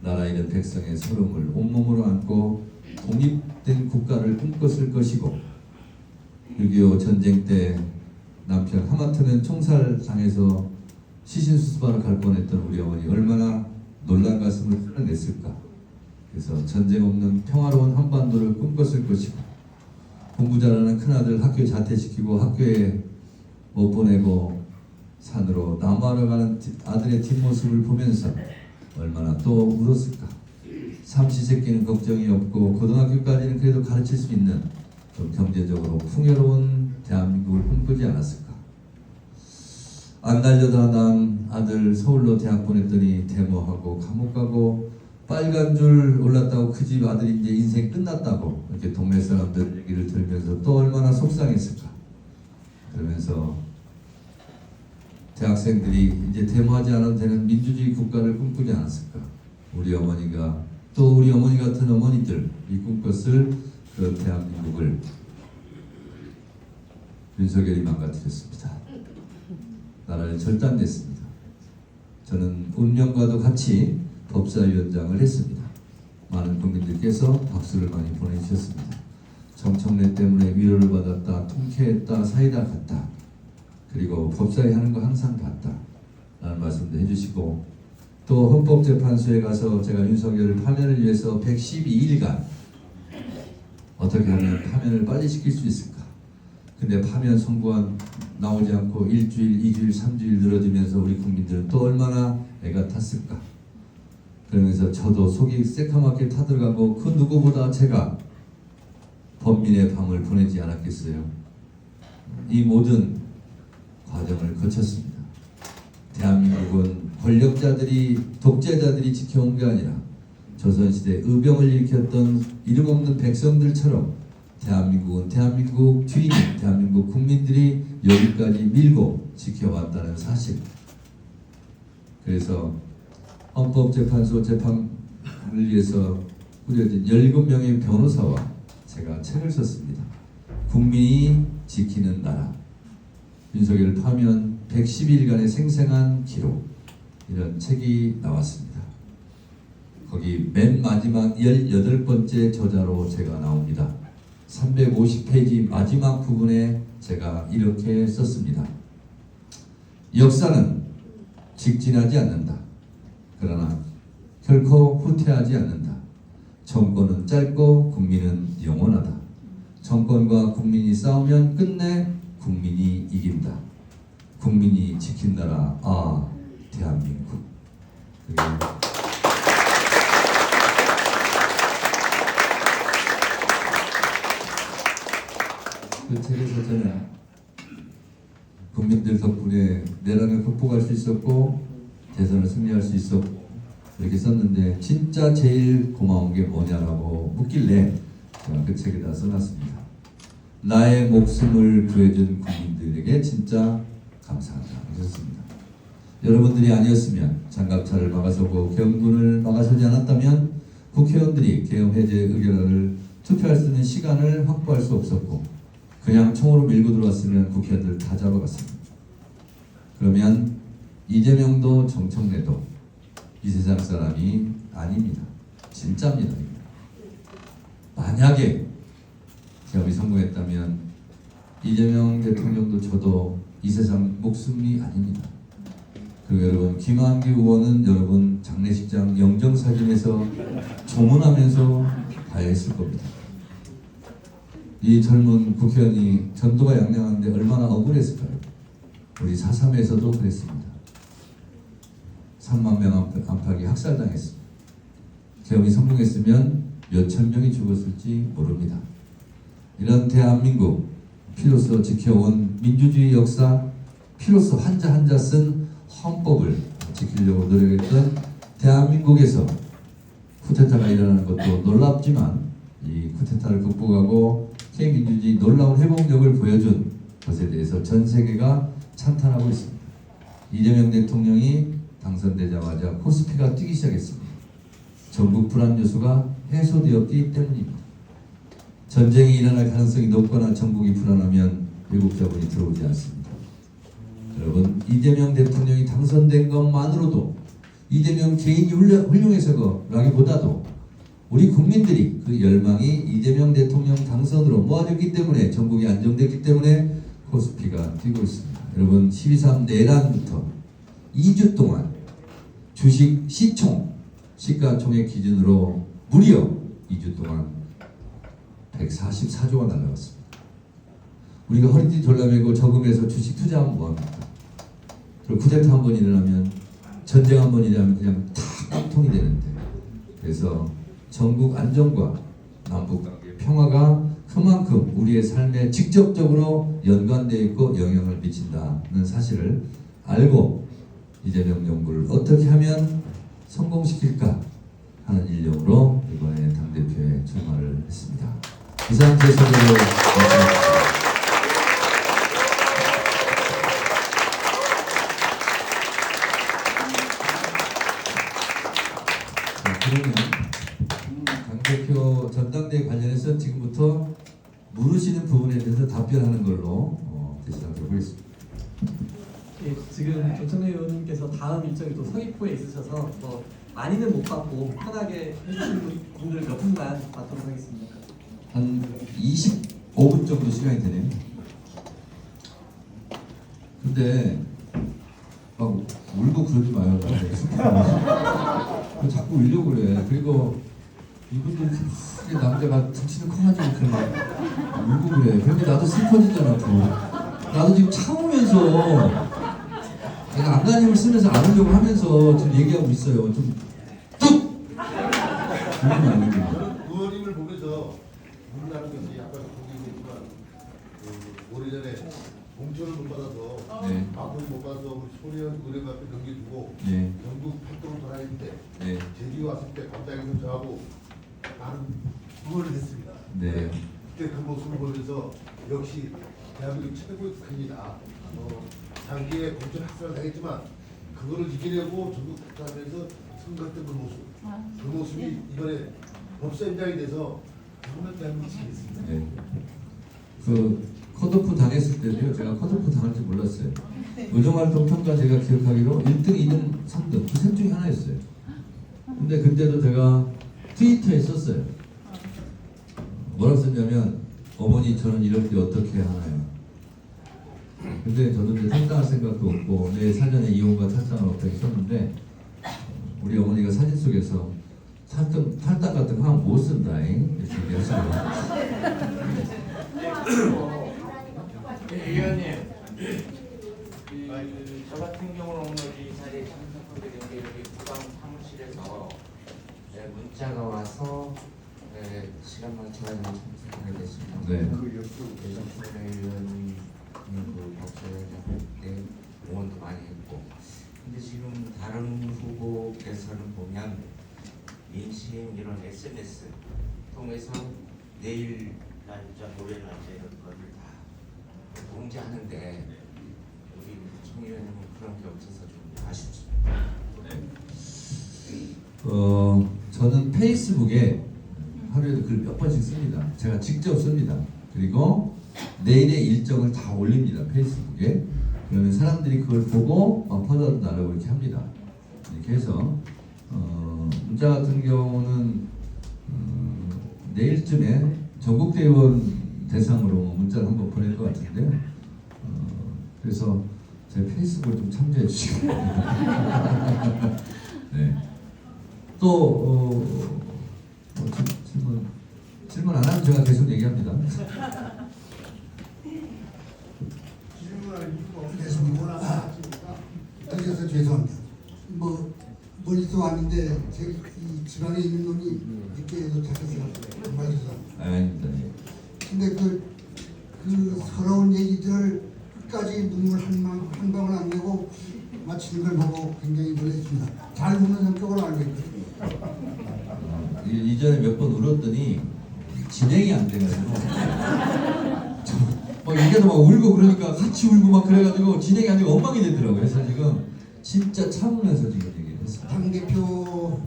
나라 잃은 백성의 서름을 온몸으로 안고 독립된 국가를 꿈꿨을 것이고 6.25 전쟁 때 남편 하마터면 총살당해서 시신수습하러 갈 뻔했던 우리 어머니 얼마나 놀란 가슴을 흘러냈을까. 그래서 전쟁 없는 평화로운 한반도를 꿈꿨을 것이고 공부 잘하는 큰아들 학교 자퇴시키고 학교에 못 보내고 산으로 나무하러 가는 아들의 뒷모습을 보면서 얼마나 또 울었을까. 삼시세끼는 걱정이 없고 고등학교까지는 그래도 가르칠 수 있는 좀 경제적으로 풍요로운 대한민국을 꿈꾸지 않았을까. 안 달려다 난 아들 서울로 대학 보냈더니 데모하고 감옥 가고 빨간 줄 올랐다고 그 집 아들이 이제 인생 끝났다고 이렇게 동네 사람들 얘기를 들으면서 또 얼마나 속상했을까. 그러면서 대학생들이 이제 데모하지 않아도 되는 민주주의 국가를 꿈꾸지 않았을까. 우리 어머니가 또 우리 어머니 같은 어머니들이 꿈꿨을 그 대한민국을 윤석열이 망가뜨렸습니다. 나라를 절단냈습니다. 저는 운명과도 같이 법사위원장을 했습니다. 많은 국민들께서 박수를 많이 보내주셨습니다. 정청래 때문에 위로를 받았다, 통쾌했다, 사이다 갔다. 그리고 법사위 하는 거 항상 봤다 라는 말씀도 해주시고, 또 헌법재판소에 가서 제가 윤석열 파면을 위해서 112일간 어떻게 하면 파면을 빨리 시킬 수 있을까. 근데 파면 선고안 나오지 않고 일주일, 2주일, 3주일 늘어지면서 우리 국민들은 또 얼마나 애가 탔을까. 그러면서 저도 속이 새카맣게 타들어가고 그 누구보다 제가 범민의 밤을 보내지 않았겠어요. 이 모든 과정을 거쳤습니다. 대한민국은 권력자들이, 독재자들이 지켜온 게 아니라 조선시대 의병을 일으켰던 이름 없는 백성들처럼 대한민국은 대한민국 주인인 대한민국 국민들이 여기까지 밀고 지켜왔다는 사실. 그래서 헌법재판소 재판을 위해서 꾸려진 17명의 변호사와 제가 책을 썼습니다. 국민이 지키는 나라, 윤석열 파면 110일간의 생생한 기록, 이런 책이 나왔습니다. 거기 맨 마지막 18번째 저자로 제가 나옵니다. 350페이지 마지막 부분에 제가 이렇게 썼습니다. 역사는 직진하지 않는다. 그러나 결코 후퇴하지 않는다. 정권은 짧고 국민은 영원하다. 정권과 국민이 싸우면 끝내 국민이 이긴다. 국민이 지킨 나라, 아, 대한민국. 그 책에서 저는 국민들 덕분에 내란을 극복할 수 있었고 대선을 승리할 수 있었고 이렇게 썼는데, 진짜 제일 고마운 게 뭐냐라고 묻길래 제가 그 책에다 써놨습니다. 나의 목숨을 구해준 국민들에게 진짜 감사하다 하셨습니다. 여러분들이 아니었으면, 장갑차를 막아서고 경군을 막아서지 않았다면 국회의원들이 계엄 해제 의결을 투표할 수 있는 시간을 확보할 수 없었고, 그냥 총으로 밀고 들어왔으면 국회의원들 다 잡아갔습니다. 그러면 이재명도 정청래도 이 세상 사람이 아닙니다. 진짜입니다. 만약에 계엄이 성공했다면 이재명 대통령도 저도 이 세상 목숨이 아닙니다. 그리고 여러분, 김한규 의원은 여러분 장례식장 영정사진에서 조문하면서 가야 했을 겁니다. 이 젊은 국회의원이 전도가 양양한데 얼마나 억울했을까요? 우리 4.3에서도 그랬습니다. 3만 명 안팎이 학살당했습니다. 계엄이 성공했으면 몇천 명이 죽었을지 모릅니다. 이런 대한민국, 피로써 지켜온 민주주의 역사, 피로써 한자 한자 쓴 헌법을 지키려고 노력했던 대한민국에서 쿠데타가 일어나는 것도 놀랍지만, 이 쿠데타를 극복하고 K민주주의 놀라운 회복력을 보여준 것에 대해서 전 세계가 찬탄하고 있습니다. 이재명 대통령이 당선되자마자 코스피가 뛰기 시작했습니다. 전국 불안 요소가 해소되었기 때문입니다. 전쟁이 일어날 가능성이 높거나 전국이 불안하면 외국 자본이 들어오지 않습니다. 여러분, 이재명 대통령이 당선된 것만으로도, 이재명 개인이 훌륭해서라기보다도 우리 국민들이 그 열망이 이재명 대통령 당선으로 모아졌기 때문에, 전국이 안정됐기 때문에 코스피가 뛰고 있습니다. 여러분, 12.3 내란부터 2주 동안 주식 시총, 시가총액 기준으로 무려 2주 동안 144조가 날라갔습니다. 우리가 허리띠 졸라매고 저금해서 주식 투자하면 뭐합니까? 그리고 쿠데타 한 번 일어나면, 전쟁 한 번 일어나면 그냥 다 깡통이 되는데, 그래서 전국 안정과 남북 관계 평화가 그만큼 우리의 삶에 직접적으로 연관되어 있고 영향을 미친다는 사실을 알고 이재명 정부를 어떻게 하면 성공시킬까 하는 일념으로 이번에 당대표에 출마를 했습니다. 이상 제 소개를 마치겠습니다. 그러면 당대표 전당대회 관련해서 지금부터 물으시는 부분에 대해서 답변하는 걸로 대신하도록 하겠습니다.
예, 지금 조청래 의원님께서 다음 일정이 또 서귀포에 있으셔서 많이는 못 받고 편하게 해주실 분들 몇 분만 받도록 하겠습니다.
한 25분 정도 시간이 되네요. 근데 막 울고 그러지 마요. 자꾸 울려고 그래. 그리고 이분들 크게 남자가 등치는 커가지고 그래 막 울고 그래. 그런데 나도 슬퍼지잖아. 또. 나도 지금 참으면서 내가 안간힘을 쓰면서 안 울려고 하면서 지금 얘기하고 있어요. 좀 뚝! 울면 안 되죠.
의원님을 보면서 눈나는 것이 아까 얘기했지만 오래전에 공천을 못 받아서
네.
아무리 못 받아서 우리 소련 의뢰 앞에 넘겨주고
네.
전국 활동을 돌아다닐 때
네.
제주 왔을 때 갑자기서 저하고 나는 의원이 됐습니다.
네.
그때 그 모습을 보면서 역시 대한민국 최고의 국회입니다. 장기에 공천 학살을 당했지만 그거를 이기려고 전국 투표하면서 선거했던 그 모습, 그 모습이 이번에 법사위원장이 돼서 정말 대한민국이 지겠습니다.
네. 그 컷오프 당했을 때도요. 제가 컷오프 당할 줄 몰랐어요. 의정활동 평가 제가 기억하기로 1등, 2등, 3등 그 셋 중에 하나였어요. 근데 그때도 제가 트위터에 썼어요. 뭐라고 썼냐면 어머니 저는 이럴 때 어떻게 하나요? 근데 저는 이제 탈당할 생각도 없고 내 사전에 이혼과 탈당을 없다고 썼는데 우리 어머니가 사진 속에서 탈당 같은 거 하면 못 쓴다잉 이렇게 얘기하시더라고요.
의원님, 저 같은 경우는 오늘 이 자리에 참석하게 된 게 여기 부당 사무실에서 문자가 와서 시간 맞춰가지고 참석하게 됐습니다.
네.
조청래 의원님 그 법사위원장 때 응원도 많이 했고, 근데 지금 다른 후보께서는 보면 민심 이런 SNS 통해서 내일 날짜, 모레 날짜 이런 거를 다 공지하는데 우리 청 의원님은 그런 게 없어서 좀 아쉽습니다.
저는 페이스북에 하루에도 글 몇 번씩 씁니다. 제가 직접 씁니다. 그리고 내일의 일정을 다 올립니다. 페이스북에. 그러면 사람들이 그걸 보고 퍼져나가고 이렇게 합니다. 이렇게 해서 문자 같은 경우는 내일쯤에 전국대의원 대상으로 문자를 한번 보낼 것 같은데요. 그래서 제 페이스북을 좀 참조해 주시기 바랍니다. 네. 또 질문 안 하면 제가 계속 얘기합니다.
그래서 죄송합니다. 멀리서 왔는데 이 지방에 있는 놈이 늦게 도착해서 정말 죄송합니다.
아닙니다. 네.
근데 그 서러운 얘기들을 끝까지 눈물 한 방울 안 내고 마치는 걸 보고 굉장히 놀랐습니다. 잘 우는 성격으로 알고 있거든요.
이전에 몇 번 울었더니 진행이 안 돼가지고 막 얘기도 막 울고 그러니까 같이 울고 막 그래가지고 진행이 아주 엉망이 되더라고요. 그래서 지금 진짜 참으면서 지금 얘기를 했습니다.
당대표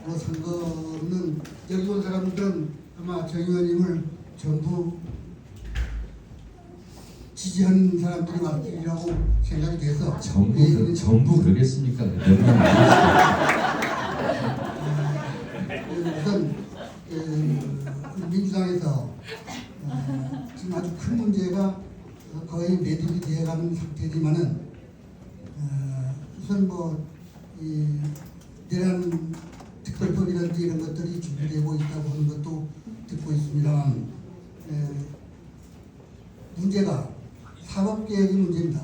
선거는 여기 온 사람들은 아마 정 의원님을 전부 지지하는 사람들이 많으리라고 생각이 돼서
전부 그러겠습니까?
우선 민주당에서 지금 아주 큰 문제가 거의 매듭이 되어가는 상태지만은 우선 이 내란 특별법이라든지 이런 것들이 준비되고 있다고 하는 것도 듣고 있습니다만 문제가 사법개혁의 문제입니다.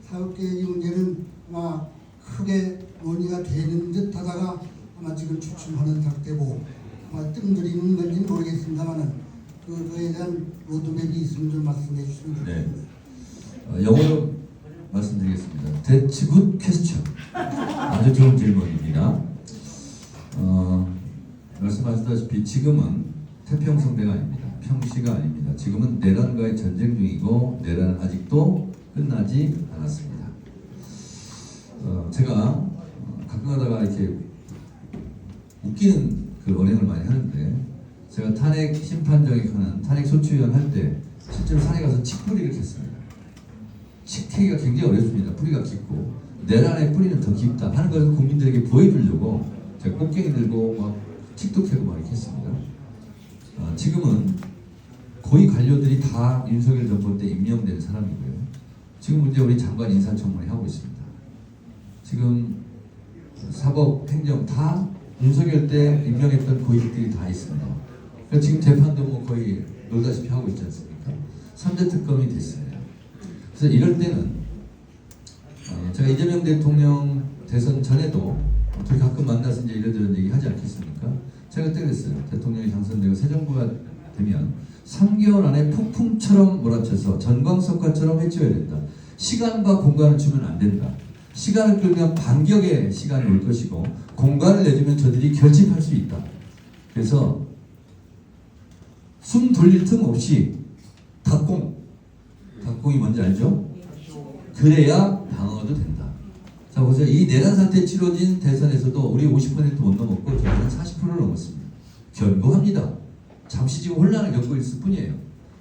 사법개혁의 문제는 아마 크게 논의가 되는 듯 하다가 아마 지금 추춤하는 상태고 아마 뜸들이는 건지는 모르겠습니다만은 그거에 대한 로드맵이 있으면 좀 말씀해 주시면 좋겠습니다.
영어로 말씀드리겠습니다. That's good question. 아주 좋은 질문입니다. 말씀하셨다시피 지금은 태평성대가 아닙니다. 평시가 아닙니다. 지금은 내란과의 전쟁 중이고 내란은 아직도 끝나지 않았습니다. 제가 가끔 가다가 이렇게 웃기는 그 언행을 많이 하는데 제가 탄핵 심판정액하는 탄핵 소추위원 할 때 실제로 산에 가서 칡뿌리를 캤습니다. 칡캐기가 굉장히 어렵습니다. 뿌리가 깊고 내란의 뿌리는 더 깊다 하는 것을 국민들에게 보여주려고 제가 꽃갱이 들고 막 칡도 캐고 막 이렇게 했습니다. 지금은 고위 관료들이 다 윤석열 정부 때 임명된 사람이고요. 지금 이제 우리 장관 인사청문회 하고 있습니다. 지금 사법, 행정 다 윤석열 때 임명했던 고위직들이 다 있습니다. 그러니까 지금 재판도 뭐 거의 놀다시피 하고 있지 않습니까? 3대 특검이 됐습니다. 그래서 이럴 때는 제가 이재명 대통령 대선 전에도 둘이 가끔 만나서 이제 이런저런 얘기 하지 않겠습니까? 제가 그때 그랬어요. 대통령이 당선되고 새 정부가 되면 3개월 안에 폭풍처럼 몰아쳐서 전광석화처럼 해치워야 된다. 시간과 공간을 주면 안 된다. 시간을 끌면 반격의 시간이 올 것이고 공간을 내주면 저들이 결집할 수 있다. 그래서 숨 돌릴 틈 없이 닭공이 뭔지 알죠? 그래야 방어도 된다. 자 보세요. 이 내란 사태 치러진 대선에서도 우리 50%못 넘었고 저희는 40%를 넘었습니다. 견고합니다. 잠시 지금 혼란을 겪고 있을 뿐이에요.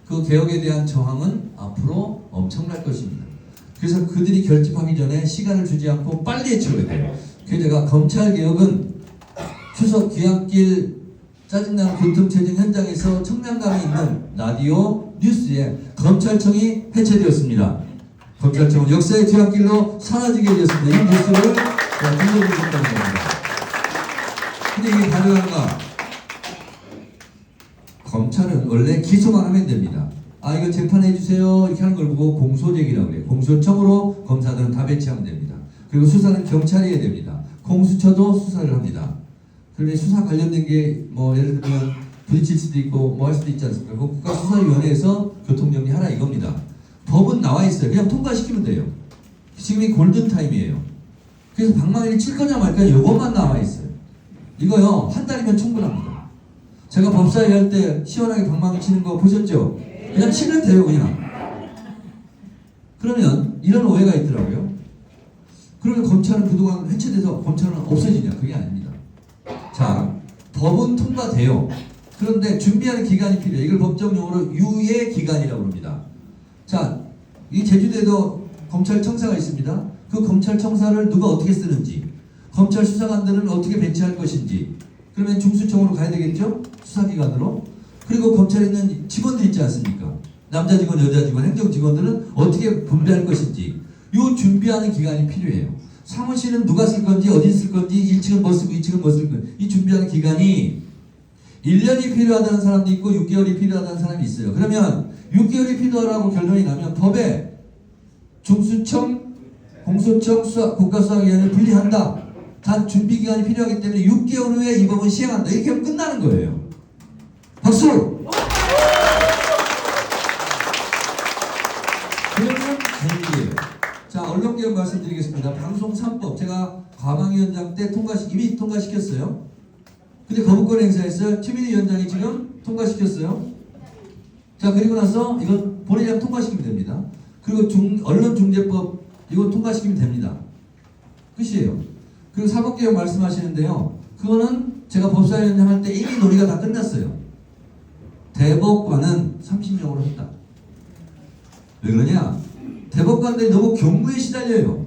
그 개혁에 대한 저항은 앞으로 엄청날 것입니다. 그래서 그들이 결집하기 전에 시간을 주지 않고 빨리 해치워야 돼요. 그래서 제가 검찰개혁은 추석 귀향길 짜증나는 교통체증 현장에서 청량감이 있는 라디오 뉴스에 검찰청이 해체되었습니다. 검찰청은 역사의 뒤안길로 사라지게 되었습니다. 이 뉴스를 들려드리겠다는 겁니다. 근데 이게 가능한가? 검찰은 원래 기소만 하면 됩니다. 아 이거 재판해 주세요 이렇게 하는 걸 보고 공소제기라고 그래요. 공소청으로 검사들은 다 배치하면 됩니다. 그리고 수사는 경찰이 해야 됩니다. 공수처도 수사를 합니다. 그런데 수사 관련된 게 뭐 예를 들면 부딪힐 수도 있고 뭐 할 수도 있지 않습니까? 그 국가수사위원회에서 교통정리하라 이겁니다. 법은 나와 있어요. 그냥 통과시키면 돼요. 지금이 골든타임이에요. 그래서 방망이를 칠 거냐 말 거냐 이것만 나와 있어요. 이거요 한 달이면 충분합니다. 제가 법사위 할 때 시원하게 방망이 치는 거 보셨죠? 그냥 치면 돼요 그냥. 그러면 이런 오해가 있더라고요. 그러면 검찰은 그동안 해체돼서 검찰은 없어지냐? 그게 아닙니다. 자, 법은 통과돼요. 그런데 준비하는 기간이 필요해요. 이걸 법정용어로 유예 기간이라고 합니다. 자, 이 제주도에도 검찰청사가 있습니다. 그 검찰청사를 누가 어떻게 쓰는지, 검찰 수사관들은 어떻게 배치할 것인지, 그러면 중수청으로 가야 되겠죠? 수사기관으로. 그리고 검찰에 있는 직원들 있지 않습니까? 남자 직원, 여자 직원, 행정 직원들은 어떻게 분배할 것인지 이 준비하는 기간이 필요해요. 사무실은 누가 쓸 건지 어디 쓸 건지 1층은 뭐 쓰고 2층은 뭐 쓸 건지 이 준비하는 기간이 1년이 필요하다는 사람도 있고 6개월이 필요하다는 사람이 있어요. 그러면 6개월이 필요하다고 결론이 나면 법에 중수청, 공소청, 국가수사위원회를 분리한다. 단 준비기간이 필요하기 때문에 6개월 후에 이 법은 시행한다. 이렇게 하면 끝나는 거예요. 박수! 그러면 재미예요. 자, 언론개혁 말씀드리겠습니다. 방송 3법 제가 과방위원장 때 이미 통과시켰어요. 근데 거부권 행사했어요. 최민희 위원장이 지금 통과시켰어요. 자, 그리고 나서 이건 본회의장 통과시키면 됩니다. 그리고 언론중재법 이거 통과시키면 됩니다. 끝이에요. 그리고 사법개혁 말씀하시는데요. 그거는 제가 법사위원장 할 때 이미 논의가 다 끝났어요. 대법관은 30명으로 했다. 왜 그러냐? 대법관들이 너무 경무에 시달려요.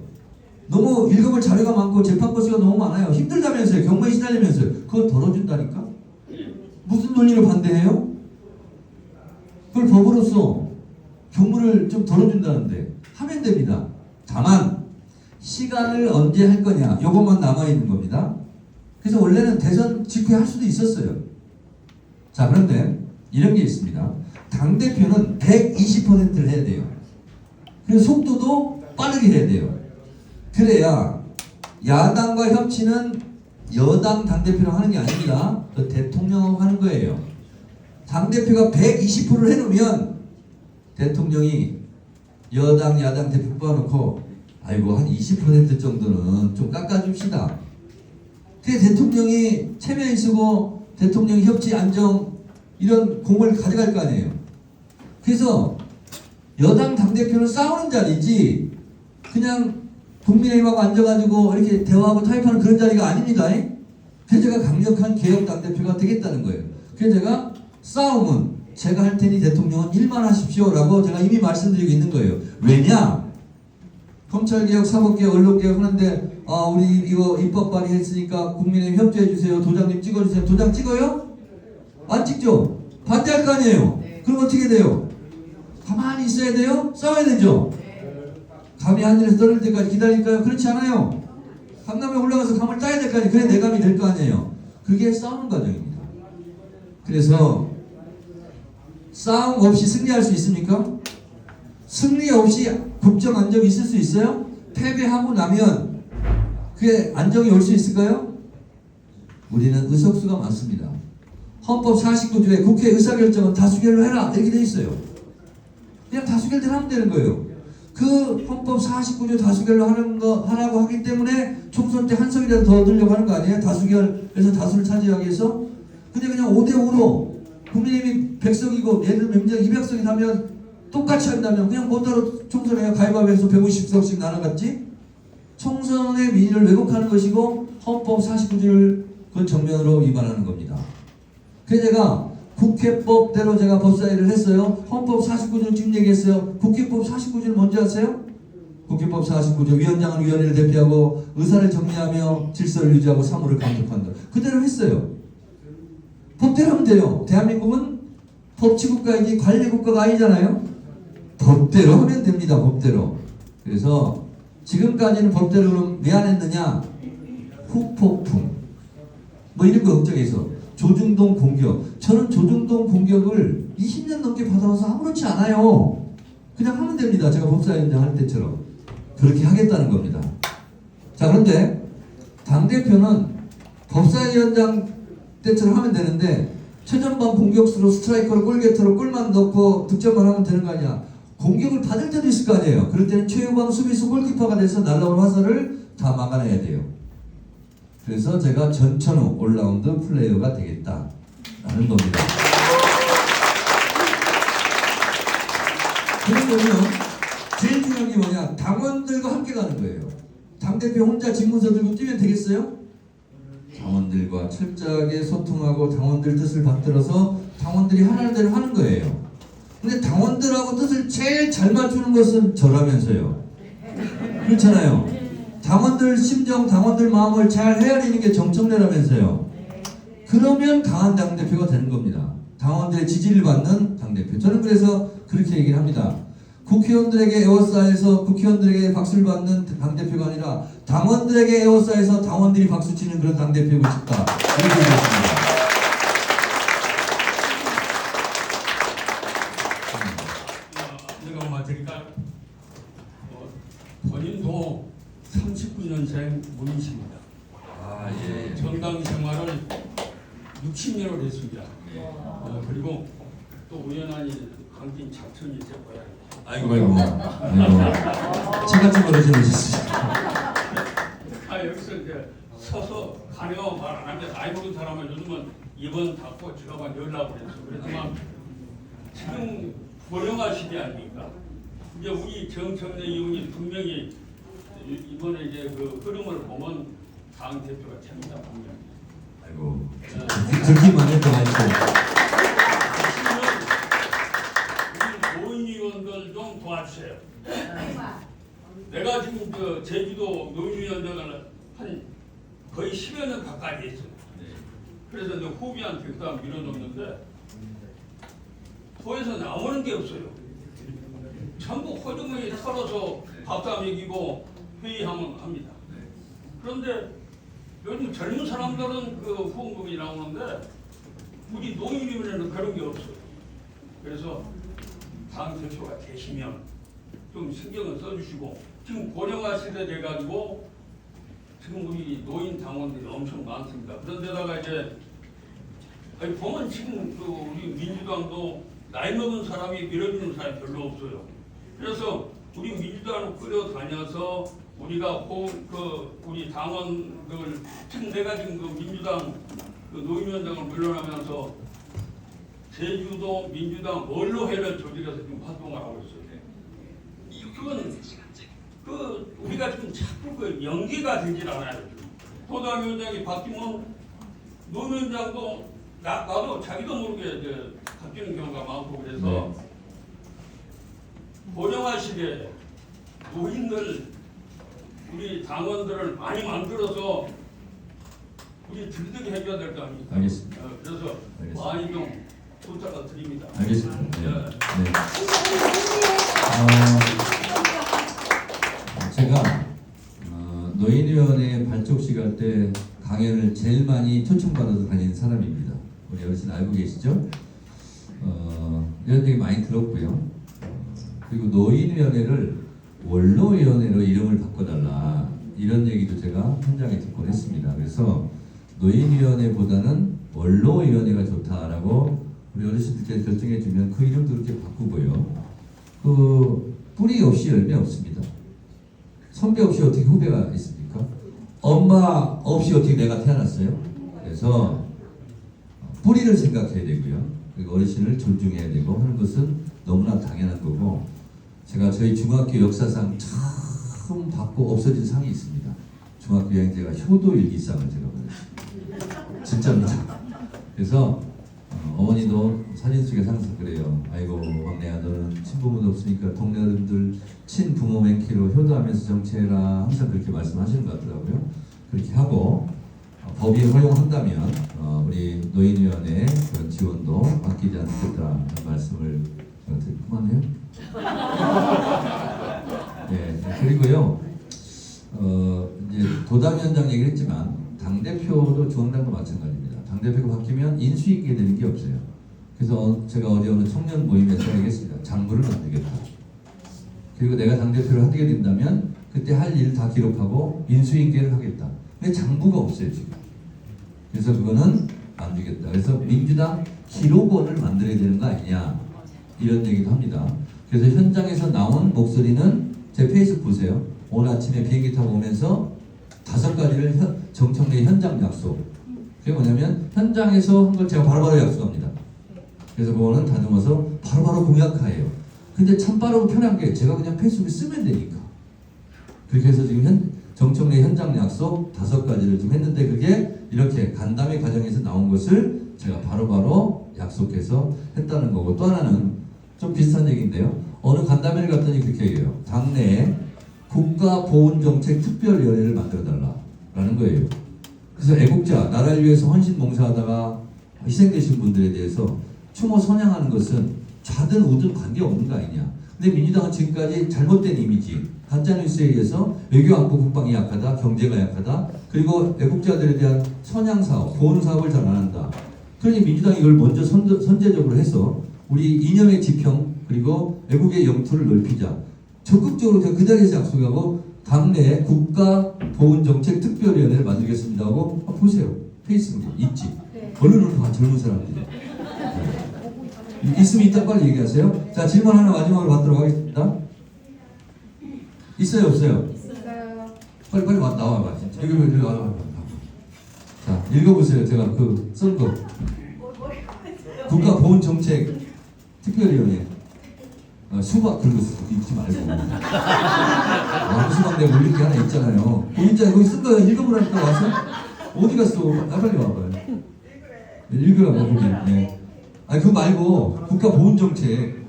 너무 읽어볼 자료가 많고 재판 건수가 너무 많아요. 힘들다면서요. 경무에 시달리면서요. 그걸 덜어준다니까? 무슨 논리로 반대해요? 그걸 법으로서 경무를 좀 덜어준다는데 하면 됩니다. 다만 시간을 언제 할 거냐 이것만 남아있는 겁니다. 그래서 원래는 대선 직후에 할 수도 있었어요. 자, 그런데 이런 게 있습니다. 당대표는 120%를 해야 돼요. 그래서 속도도 빠르게 해야 돼요. 그래야 야당과 협치는 여당 당대표랑 하는 게 아닙니다. 그 대통령하고 하는 거예요. 당대표가 120%를 해놓으면 대통령이 여당 야당 대표 뽑아놓고 아이고 한 20% 정도는 좀 깎아줍시다. 그게 대통령이 체면이 쓰고 대통령이 협치 안정 이런 공을 가져갈 거 아니에요. 그래서 여당 당대표는 싸우는 자리지 그냥 국민의힘하고 앉아가지고 이렇게 대화하고 타협하는 그런 자리가 아닙니다. 그래서 제가 강력한 개혁 당대표가 되겠다는 거예요. 그래서 제가 싸움은 제가 할 테니 대통령은 일만 하십시오 라고 제가 이미 말씀드리고 있는 거예요. 왜냐? 검찰개혁, 사법개혁, 언론개혁 하는데 우리 이거 입법 발의했으니까 국민의힘 협조해주세요. 도장님 찍어주세요. 도장 찍어요? 안 찍죠? 반대할 거 아니에요? 그럼 어떻게 돼요? 가만히 있어야 돼요? 싸워야 되죠? 감이 하늘에서 떨어질 때까지 기다릴까요? 그렇지 않아요. 감남에 올라가서 감을 따야 될 거 아니에요. 그래 내감이 될 거 아니에요. 그게 싸우는 과정입니다. 그래서 싸움 없이 승리할 수 있습니까? 승리 없이 국정 안정이 있을 수 있어요? 패배하고 나면 그게 안정이 올 수 있을까요? 우리는 의석수가 많습니다. 헌법 49조에 국회 의사결정은 다수결로 해라 이렇게 돼 있어요. 그냥 다수결대로 하면 되는 거예요. 그 헌법 49조 다수결로 하라고 하기 때문에 총선 때 한 석이라도 더 얻으려고 하는 거 아니에요? 다수결에서 다수를 차지하기 위해서. 근데 그냥 5대5로 국민의힘이 100석이고 얘들 민주당 200석이 나면 똑같이 한다면 그냥 뭐따로 총선에 가위바위보해서 150석씩 나눠갔지? 총선의 민의를 왜곡하는 것이고 헌법 49조를 그 정면으로 위반하는 겁니다. 그래서 제가 국회법대로 제가 법사위를 했어요. 헌법 49조를 지금 얘기했어요. 국회법 49조를 뭔지 아세요? 국회법 49조 위원장은 위원회를 대표하고 의사를 정리하며 질서를 유지하고 사무를 감독한다. 그대로 했어요. 법대로 하면 돼요. 대한민국은 법치국가이지 관리국가가 아니잖아요. 법대로 하면 됩니다. 법대로. 그래서 지금까지는 법대로는 왜 안 했느냐? 후폭풍 뭐 이런 거 걱정해서 조중동 공격. 저는 조중동 공격을 20년 넘게 받아와서 아무렇지 않아요. 그냥 하면 됩니다. 제가 법사위원장 할 때처럼 그렇게 하겠다는 겁니다. 자, 그런데 당대표는 법사위원장 때처럼 하면 되는데 최전방 공격수로 스트라이커로 골게터로 골만 넣고 득점만 하면 되는 거 아니야. 공격을 받을 때도 있을 거 아니에요. 그럴 때는 최후방 수비수 골키퍼가 돼서 날아오는 화살을 다 막아내야 돼요. 그래서 제가 전천후 올라운드 플레이어가 되겠다라는 겁니다. 그러면 제일 중요한 게 뭐냐? 당원들과 함께 가는 거예요. 당대표 혼자 집문서 들고 뛰면 되겠어요? 당원들과 철저하게 소통하고 당원들 뜻을 받들어서 당원들이 하라는 대로 하는 거예요. 근데 당원들하고 뜻을 제일 잘 맞추는 것은 저라면서요. 그렇잖아요. 당원들 심정, 당원들 마음을 잘 헤아리는 게 정청래라면서요. 그러면 강한 당대표가 되는 겁니다. 당원들의 지지를 받는 당대표. 저는 그래서 그렇게 얘기를 합니다. 국회의원들에게 에워싸여서 국회의원들에게 박수를 받는 당대표가 아니라 당원들에게 에워싸여서 당원들이 박수치는 그런 당대표고 싶다. 이렇게 얘기했습니다.
내가 맞으니까 본인도 39년생 문이십니다.
아, 예.
정당 생활을 60년을 했습니다. 그리고 또 우연하니 강진 자천이 제 고향.
아이고. 제가 좀 어려지셨습니다.
여기서 이제 서서 가려 말 안 하는데 나이 먹은 사람은 요즘은 입원 닫고 지갑만 열라고 그랬어. 그렇지만 지금 고령화 시대 아닙니까? 이제 우리 정청래 의원이 분명히 이번에 이제 그 흐름을 보면 당 대표가 됩니다. 분명히.
아이고. 듣기만 해도 아이고.
우리 노인위원들 좀 도와주세요. 내가 지금 그 제주도 노인위원장을 한 거의 10여 년 가까이 했어요. 그래서 내 후배한테 그다음 밀어줬는데 도에서 나오는 게 없어요. 전부 호주머니 털어서 밥도 안 먹이고 회의하면 합니다. 그런데 요즘 젊은 사람들은 그 후원금이 나오는데 우리 노인위원회는 그런 게 없어요. 그래서 당 대표가 되시면 좀 신경을 써주시고 지금 고령화 시대 돼가지고 지금 우리 노인 당원들이 엄청 많습니다. 그런데다가 이제 아니 보면 지금 그 우리 민주당도 나이 먹은 사람이 밀어주는 사람이 별로 없어요. 그래서 우리 민주당을 끌어다녀서 우리가 우리 당원들 지금 내가 지금 그 민주당 그 노인위원장을 물러나면서 제주도 민주당 원로회를 조직해서 지금 활동을 하고 있어요. 그건 우리가 지금 자꾸 그 연계가 되질 않아요. 도당위원장이 바뀌면 노위원장도 나도 자기도 모르게 이제 바뀌는 경우가 많고 그래서 고령화 시대에 노인들 우리 당원들을 많이 만들어서 우리 들들이 해줘야 될 거 아닙니까?
알겠습니다.
그래서
알겠습니다.
많이 좀 부탁을 드립니다.
알겠습니다. 네.
네.
네. 제가 노인위원회 발족식 할 때 강연을 제일 많이 초청받아서 다니는 사람입니다. 우리 어르신 알고 계시죠? 이런 얘기 많이 들었고요. 그리고 노인위원회를 원로위원회로 이름을 바꿔달라 이런 얘기도 제가 현장에 듣곤 했습니다. 그래서 노인위원회보다는 원로위원회가 좋다라고 우리 어르신들께서 결정해 주면 그 이름도 그렇게 바꾸고요. 그 뿌리 없이 열매 없습니다. 선배 없이 어떻게 후배가 있습니까? 엄마 없이 어떻게 내가 태어났어요? 그래서 뿌리를 생각해야 되고요. 그리고 어르신을 존중해야 되고 하는 것은 너무나 당연한 거고 제가 저희 중학교 역사상 처음 받고 없어진 상이 있습니다. 중학교 여행제가 효도일기상을 제가 받았습니다. 진짜입니다. 그래서 어머니도 사진 속에 항상 그래요. 아이고 막내야 너는 친부모도 없으니까 동네 어른들 친부모 맨키로 효도하면서 정치해라 항상 그렇게 말씀하시는 것 같더라고요. 그렇게 하고 법이 허용한다면 우리 노인위원회 그런 지원도 아끼지 않겠다는 말씀을 그만해요. 네, 그리고요 이제 도당위원장 얘기를 했지만 당대표도 중앙당도 마찬가지입니다. 당대표가 바뀌면 인수 있게 되는 게 없어요. 그래서 제가 어느 청년 모임에서 얘기했습니다. 장부를 만들겠다. 그리고 내가 당대표를 하게 된다면 그때 할 일 다 기록하고 인수인계를 하겠다. 근데 장부가 없어요 지금. 그래서 그거는 안 되겠다. 그래서 민주당 기록원을 만들어야 되는 거 아니냐 이런 얘기도 합니다. 그래서 현장에서 나온 목소리는 제 페이스북 보세요. 오늘 아침에 비행기 타고 오면서 5가지를 정청래 현장 약속. 그게 뭐냐면 현장에서 한 걸 제가 바로바로 약속합니다. 그래서 그거는 다듬어서 바로바로 공약하예요. 근데 참 빠르고 편한 게 제가 그냥 페이스북에 쓰면 되니까. 그렇게 해서 지금 정청래 현장 약속 5가지를 좀 했는데 그게 이렇게 간담회 과정에서 나온 것을 제가 바로바로 약속해서 했다는 거고 또 하나는 좀 비슷한 얘기인데요. 어느 간담회를 갔더니 그렇게 얘기해요. 당내에 국가보훈정책특별위원회를 만들어달라라는 거예요. 그래서 애국자, 나라를 위해서 헌신 봉사하다가 희생되신 분들에 대해서 추모 선양하는 것은 좌든 우든 관계없는 거 아니냐. 근데 민주당은 지금까지 잘못된 이미지, 가짜뉴스에 의해서 외교 안보 국방이 약하다, 경제가 약하다, 그리고 애국자들에 대한 선양사업, 보훈사업을 잘 안 한다. 그러니 민주당이 이걸 먼저 선제적으로 해서 우리 이념의 지평 그리고 애국의 영토를 넓히자. 적극적으로 제가 그 자리에서 약속하고 당내에 국가보훈정책특별위원회를 만들겠습니다 하고 보세요. 페이스북에 있지. 언론으로 봐 젊은 사람들이. 있으면 이따 빨리 얘기하세요. 자 질문 하나 마지막으로 받도록 하겠습니다. 있어요 없어요?
있어요.
빨리 나와봐. 여기 나와. 자 읽어보세요. 제가 그 쓴 거. 국가보훈정책특별위원회. 수박 긁었어. 읽지 말고. 수박 내가 올릴 게 하나 있잖아요. 진짜 거기 쓴 거야. 읽어보라니까 와서. 어디 갔어? 빨리 와봐요. 읽으라고 거기. 네. 아니 그거 말고 국가보훈정책.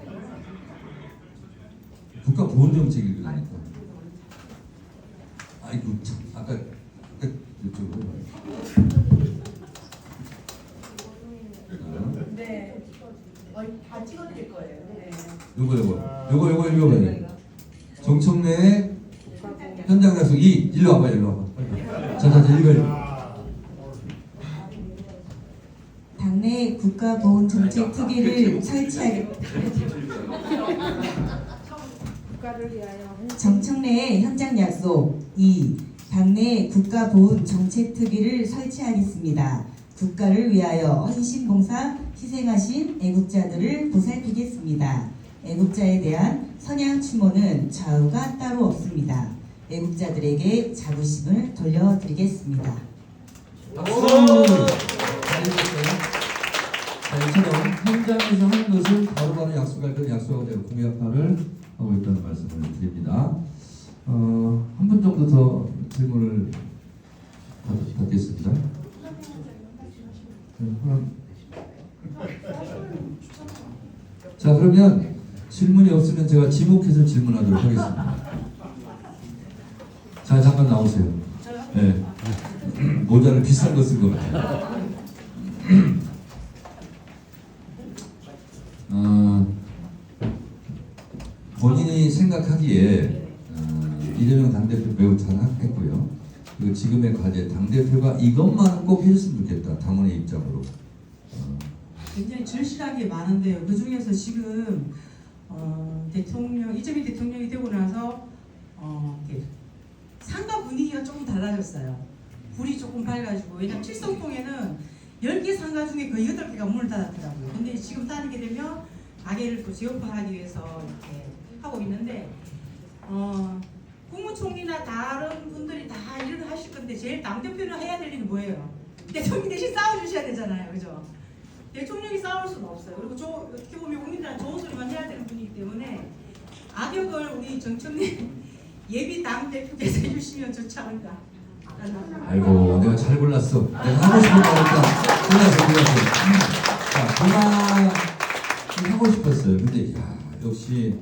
국가보훈정책 읽으라니까. 아이고 참 아까 이쪽으로.
네. 다 찍어드릴 거예요. 네.
요거 읽어봐요. 정청래 현장 약속 2. 일로 와봐. 자 읽어요.
당내 국가보훈정책특위를 설치하겠다. 정청래의 현장 약속 2. 당내 국가보훈정책특위를 설치하겠습니다. 국가를 위하여 헌신봉사 희생하신 애국자들을 보살피겠습니다. 애국자에 대한 선양 추모는 좌우가 따로 없습니다. 애국자들에게 자부심을 돌려드리겠습니다.
박수! 잘해주세요. 자, 이처럼 현장에서 하는 것을 바로바로 약속할 때 약속하고 내가 공약화를 하고 있다는 말씀을 드립니다. 한 분 정도 더 질문을 받겠습니다. 자, 그러면 질문이 없으면 제가 지목해서 질문하도록 하겠습니다. 자, 잠깐 나오세요. 네. 모자를 비싼 거 쓴 것 같아요. 본인이 생각하기에 이재명 당대표 매우 잘했고요. 그리고 지금의 과제 당대표가 이것만은 꼭 해줬으면 좋겠다. 당원의 입장으로.
굉장히 절실하게 많은데요. 그 중에서 지금 이재명 대통령이 되고 나서 이렇게 상가 분위기가 조금 달라졌어요. 불이 조금 밝아지고, 왜냐면 칠성동에는 10개 상가 중에 거의 8개가 문을 닫았더라고요. 근데 지금 닫게 되면 가게를 또 재오픈하기 위해서 이렇게 하고 있는데, 국무총리나 다른 분들이 다 일을 하실 건데 제일 당대표는 해야 될 일은 뭐예요? 대통령 대신 싸워주셔야 되잖아요. 그죠? 대통령이 싸울 수는 없어요. 그리고 어떻게 보면 국민들한테 좋은 소리만 해야 되는 분이기 때문에 악역을 우리 정청래 예비 당대표께서 해주시면 좋지 않을까.
아이고, 내가 잘 골랐어. 내가 하고 싶은 거 일단 골랐어. 자, 그만 하고 싶었어요. 근데 역시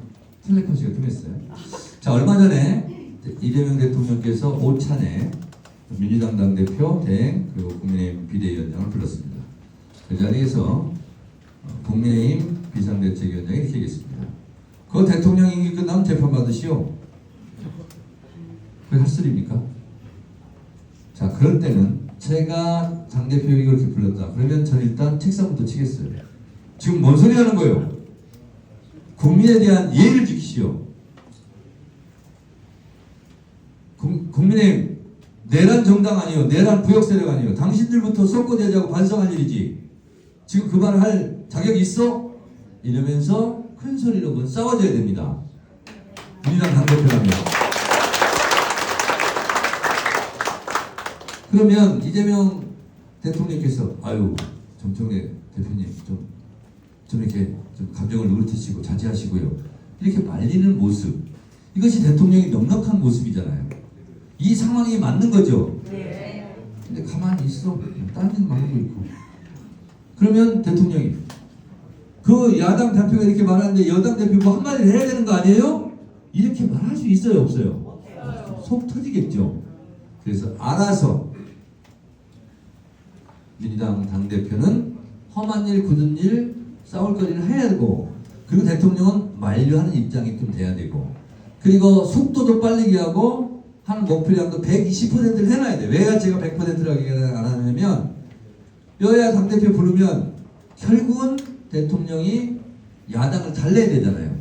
텔레컨시가 좀 했어요. 자, 얼마 전에 이재명 대통령께서 오찬에 민주당 당대표 대행 그리고 국민의힘 비대위원장을 불렀습니다. 그 자리에서 국민의힘 비상대책위원장이 이렇게 얘기했습니다. 그 대통령 임기 끝나면 재판 받으시오. 그게 할 소리입니까? 자, 그럴 때는 제가 당대표에게 이렇게 불렀다. 그러면 저는 일단 책상부터 치겠어요. 지금 뭔 소리 하는 거예요? 국민에 대한 예의를 지키시오. 국민의힘 내란 정당 아니요, 내란 부역 세력 아니요. 당신들부터 쏟고대자고 반성할 일이지. 지금 그 말을 할 자격이 있어? 이러면서 큰 소리로 그건 싸워줘야 됩니다. 민주당 당대표라면. 그러면 이재명 대통령께서 아유 정청래 대표님 좀 이렇게 좀 감정을 누르트시고 자제하시고요. 이렇게 말리는 모습, 이것이 대통령이 넉넉한 모습이잖아요. 이 상황이 맞는 거죠. 네. 근데 가만히 있어. 딴 일 말고 있고. 그러면 대통령이 그 야당 대표가 이렇게 말하는데 여당 대표 뭐 한마디를 해야 되는 거 아니에요? 이렇게 말할 수 있어요, 없어요? 속 터지겠죠. 그래서 알아서 민주당 당대표는 험한 일, 굳은 일, 싸울 거리를 해야 되고, 그리고 대통령은 만류하는 입장이 좀 돼야 되고, 그리고 속도도 빠르게 하고 한 목표량도 120%를 해놔야 돼. 왜 제가 100%라고 안 하냐면 여야 당대표 부르면 결국은 대통령이 야당을 달래야 되잖아요.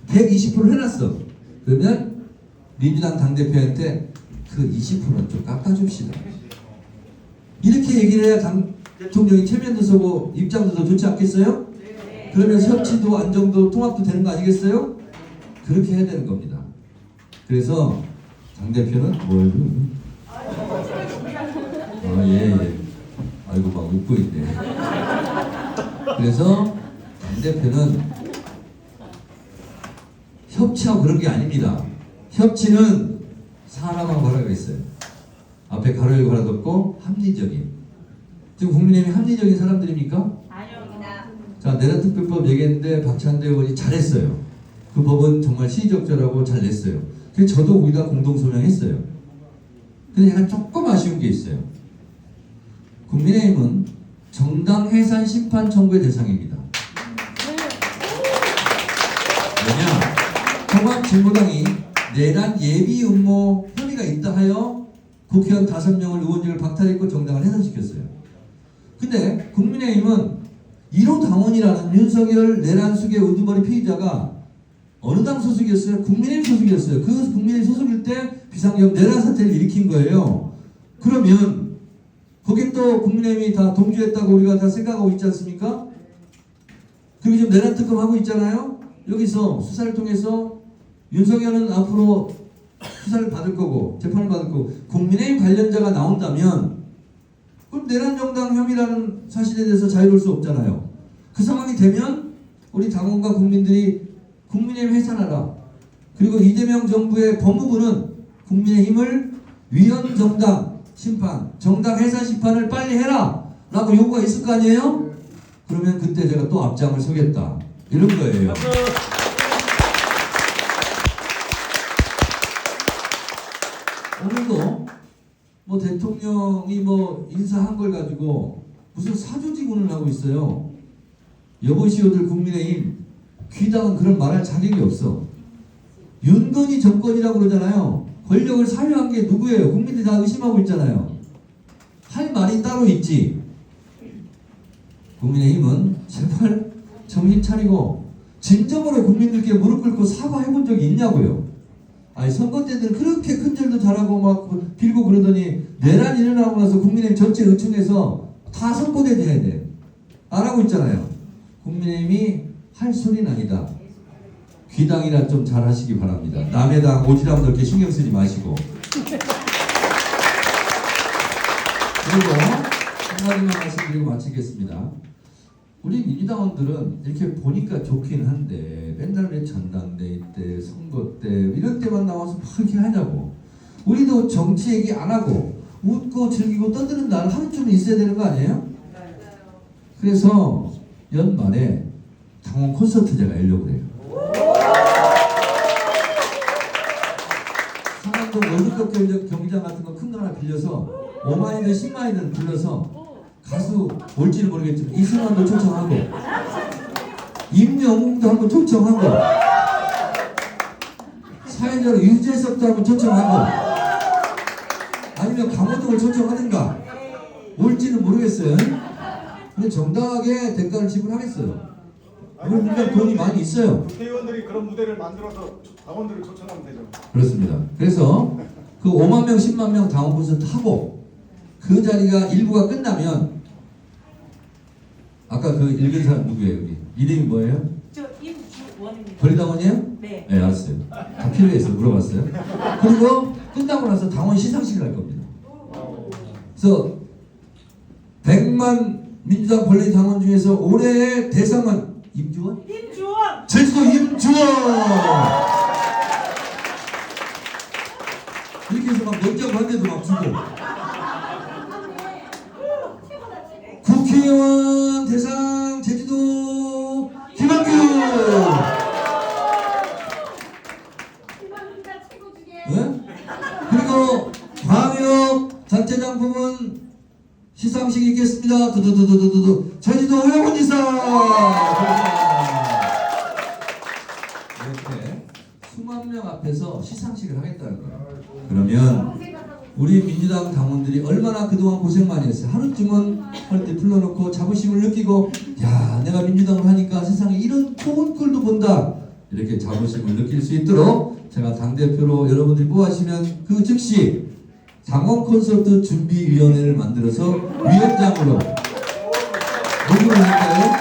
120% 해놨어. 그러면 민주당 당대표한테 그 20%는 좀 깎아줍시다. 이렇게 얘기를 해야 대통령이 체면도 서고 입장도 더 좋지 않겠어요? 네. 그러면 협치도 안정도 통합도 되는 거 아니겠어요? 그렇게 해야 되는 겁니다. 그래서 당대표는 뭘? 예. 아이고 막 웃고 있네. 그래서 당대표는 협치하고 그런 게 아닙니다. 협치는 사람하고 하라고 있어요. 앞에 가로 열고 하나 덮고 합리적인. 지금 국민의힘이 합리적인 사람들입니까?
아닙니다.
자, 내란특별법 얘기했는데 박찬대 의원이 잘했어요. 그 법은 정말 시의적절하고 잘 냈어요. 그래서 저도 거기다 공동소명했어요. 근데 약간 조금 아쉬운 게 있어요. 국민의힘은 정당 해산 심판 청구의 대상입니다. 왜냐? 통합진보당이 내란 예비 음모 혐의가 있다 하여 국회의원 5명을 의원직을 박탈했고 정당을 해산시켰어요. 근데 국민의힘은 1호 당원이라는 윤석열 내란숙의 우두머리 피의자가 어느 당 소속이었어요? 국민의힘 소속이었어요. 그 국민의힘 소속일 때 비상계엄 내란 사태를 일으킨 거예요. 그러면 거기 또 국민의힘이 다 동조했다고 우리가 다 생각하고 있지 않습니까? 그리고 지금 내란 특검 하고 있잖아요. 여기서 수사를 통해서 윤석열은 앞으로 수사를 받을 거고 재판을 받을 거고 국민의힘 관련자가 나온다면 그럼 내란 정당 혐의라는 사실에 대해서 자유로울 수 없잖아요. 그 상황이 되면 우리 당원과 국민들이 국민의힘 해산하라. 그리고 이재명 정부의 법무부는 국민의힘을 위헌 정당 심판, 정당 해산 심판을 빨리 해라 라고 요구가 있을 거 아니에요? 그러면 그때 제가 또 앞장을 서겠다 이런 거예요. 오늘도 뭐 대통령이 뭐 인사한 걸 가지고 무슨 사조지군을 하고 있어요. 여보시오들 국민의힘 귀당은 그런 말할 자격이 없어. 윤건희 정권이라고 그러잖아요. 권력을 사유한 게 누구예요? 국민들이 다 의심하고 있잖아요. 할 말이 따로 있지. 국민의힘은 제발 정신 차리고 진정으로 국민들께 무릎 꿇고 사과해 본 적이 있냐고요. 아니 선거 때는 그렇게 큰절도 잘하고 막 빌고 그러더니 내란이 일어나고 나서 국민의힘 전체 의총에서 다 선거대제 해야 돼. 안 하고 있잖아요. 국민의힘이 할 소리는 아니다. 귀당이나 좀 잘하시기 바랍니다. 남의 당 오지랖 넓게 신경 쓰지 마시고. 그리고 한마디만 말씀드리고 마치겠습니다. 우리 민주당원들은 이렇게 보니까 좋긴 한데 맨날 왜 전당대회 때 선거 때 이런 때만 나와서 막 이렇게 하냐고. 우리도 정치 얘기 안 하고 웃고 즐기고 떠드는 날 하루쯤은 있어야 되는 거 아니에요? 그래서 연말에 당원 콘서트 제가 하려고 그래요. 상암동 월드컵 경기장 같은 거 큰 거 하나 빌려서 5만이든 10만이든 불러서 가수 올지는 모르겠지만 이승환도 초청하고 임영웅도 한번 초청하고 사회자로 유재석도 한번 초청하고 아니면 강호동을 초청하든가 올지는 모르겠어요. 근데 정당하게 대가를 지불하겠어요. 우리가 돈이 많이 있어요.
국회의원들이 그런 무대를 만들어서 당원들을 초청하면 되죠.
그렇습니다. 그래서 그 5만 명, 10만 명 당원 콘서트 하고 그 자리가 일부가 끝나면 아까 그 읽은 사람 누구예요? 여기 이름이 뭐예요?
저 임주원입니다.
권리당원이에요?
네.
네, 알았어요. 다 필요해서 물어봤어요. 그리고 끝나고 나서 당원 시상식을 할 겁니다. 그래서 100만 민주당 권리당원 중에서 올해의 대상은 임주원?
임주원!
제주도 임주원! 이렇게 해서 막 연장 관계도 막 주고 국회의원 대상 제주도 김한규! 네? 그리고 광역 단체장 부문 시상식이 있겠습니다. 두두두두두두 제주도 회원이사 이렇게 수만 명 앞에서 시상식을 하겠다는 거예요. 그러면 우리 민주당 당원들이 얼마나 그동안 고생 많이 했어요. 하루쯤은 헐때 불러놓고 자부심을 느끼고 야 내가 민주당을 하니까 세상에 이런 좋은 꼴도 본다 이렇게 자부심을 느낄 수 있도록 제가 당대표로 여러분들이 뽑아주시면 그 즉시 당원 콘서트 준비위원회를 만들어서 위원장으로 누구를 할까요?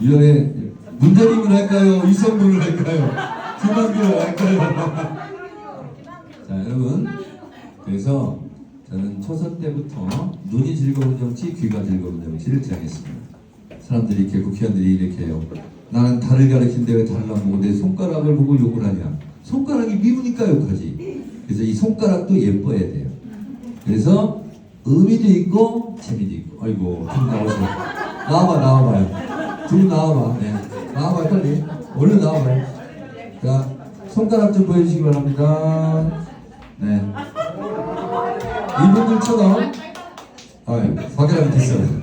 위원회 문재인을 할까요? 이성문을 할까요? 김한규를 할까요? 자 여러분 그래서 저는 초선 때부터 눈이 즐거운 정치, 귀가 즐거운 정치를 지향했습니다. 사람들이 이렇게 국회의원들이 이렇게 해요. 나는 달을 가리키는데 왜 달을 안 보고 내 손가락을 보고 욕을 하냐. 손가락이 미우니까 욕하지. 그래서 이 손가락도 예뻐야 돼요. 그래서 의미도 있고 재미도 있고. 아이고 둘 나오세요. 나와봐요. 둘 나와봐. 네. 나와봐요 빨리. 얼른 나와봐요. 자 손가락 좀 보여주시기 바랍니다. 네. 이분들처럼 확인하면 됐어요.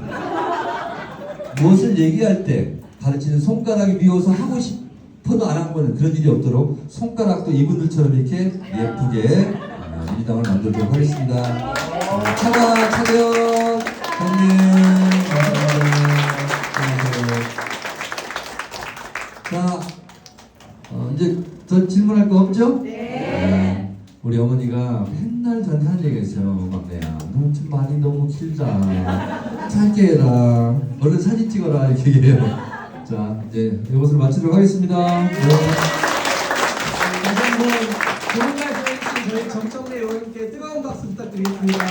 무엇을 얘기할 때 가르치는 손가락이 미워서 하고 싶어도 안 한 거는 그런 일이 없도록 손가락도 이분들처럼 이렇게 예쁘게 민주당을 만들도록 하겠습니다. 차렷 형님 자 이제 더 질문할 거 없죠? 네. 우리 어머니가 맨날 저한테 하는 얘기가 있어요. 막내야 너 좀 말이 너무 길다 짧게 해라 얼른 사진 찍어라 이렇게 얘기해요. 자 이제 이것을 마치도록 하겠습니다. 네.
다시 한번 좋은 말씀 해주신 저희 정청래 의원님께 뜨거운 박수 부탁드리겠습니다.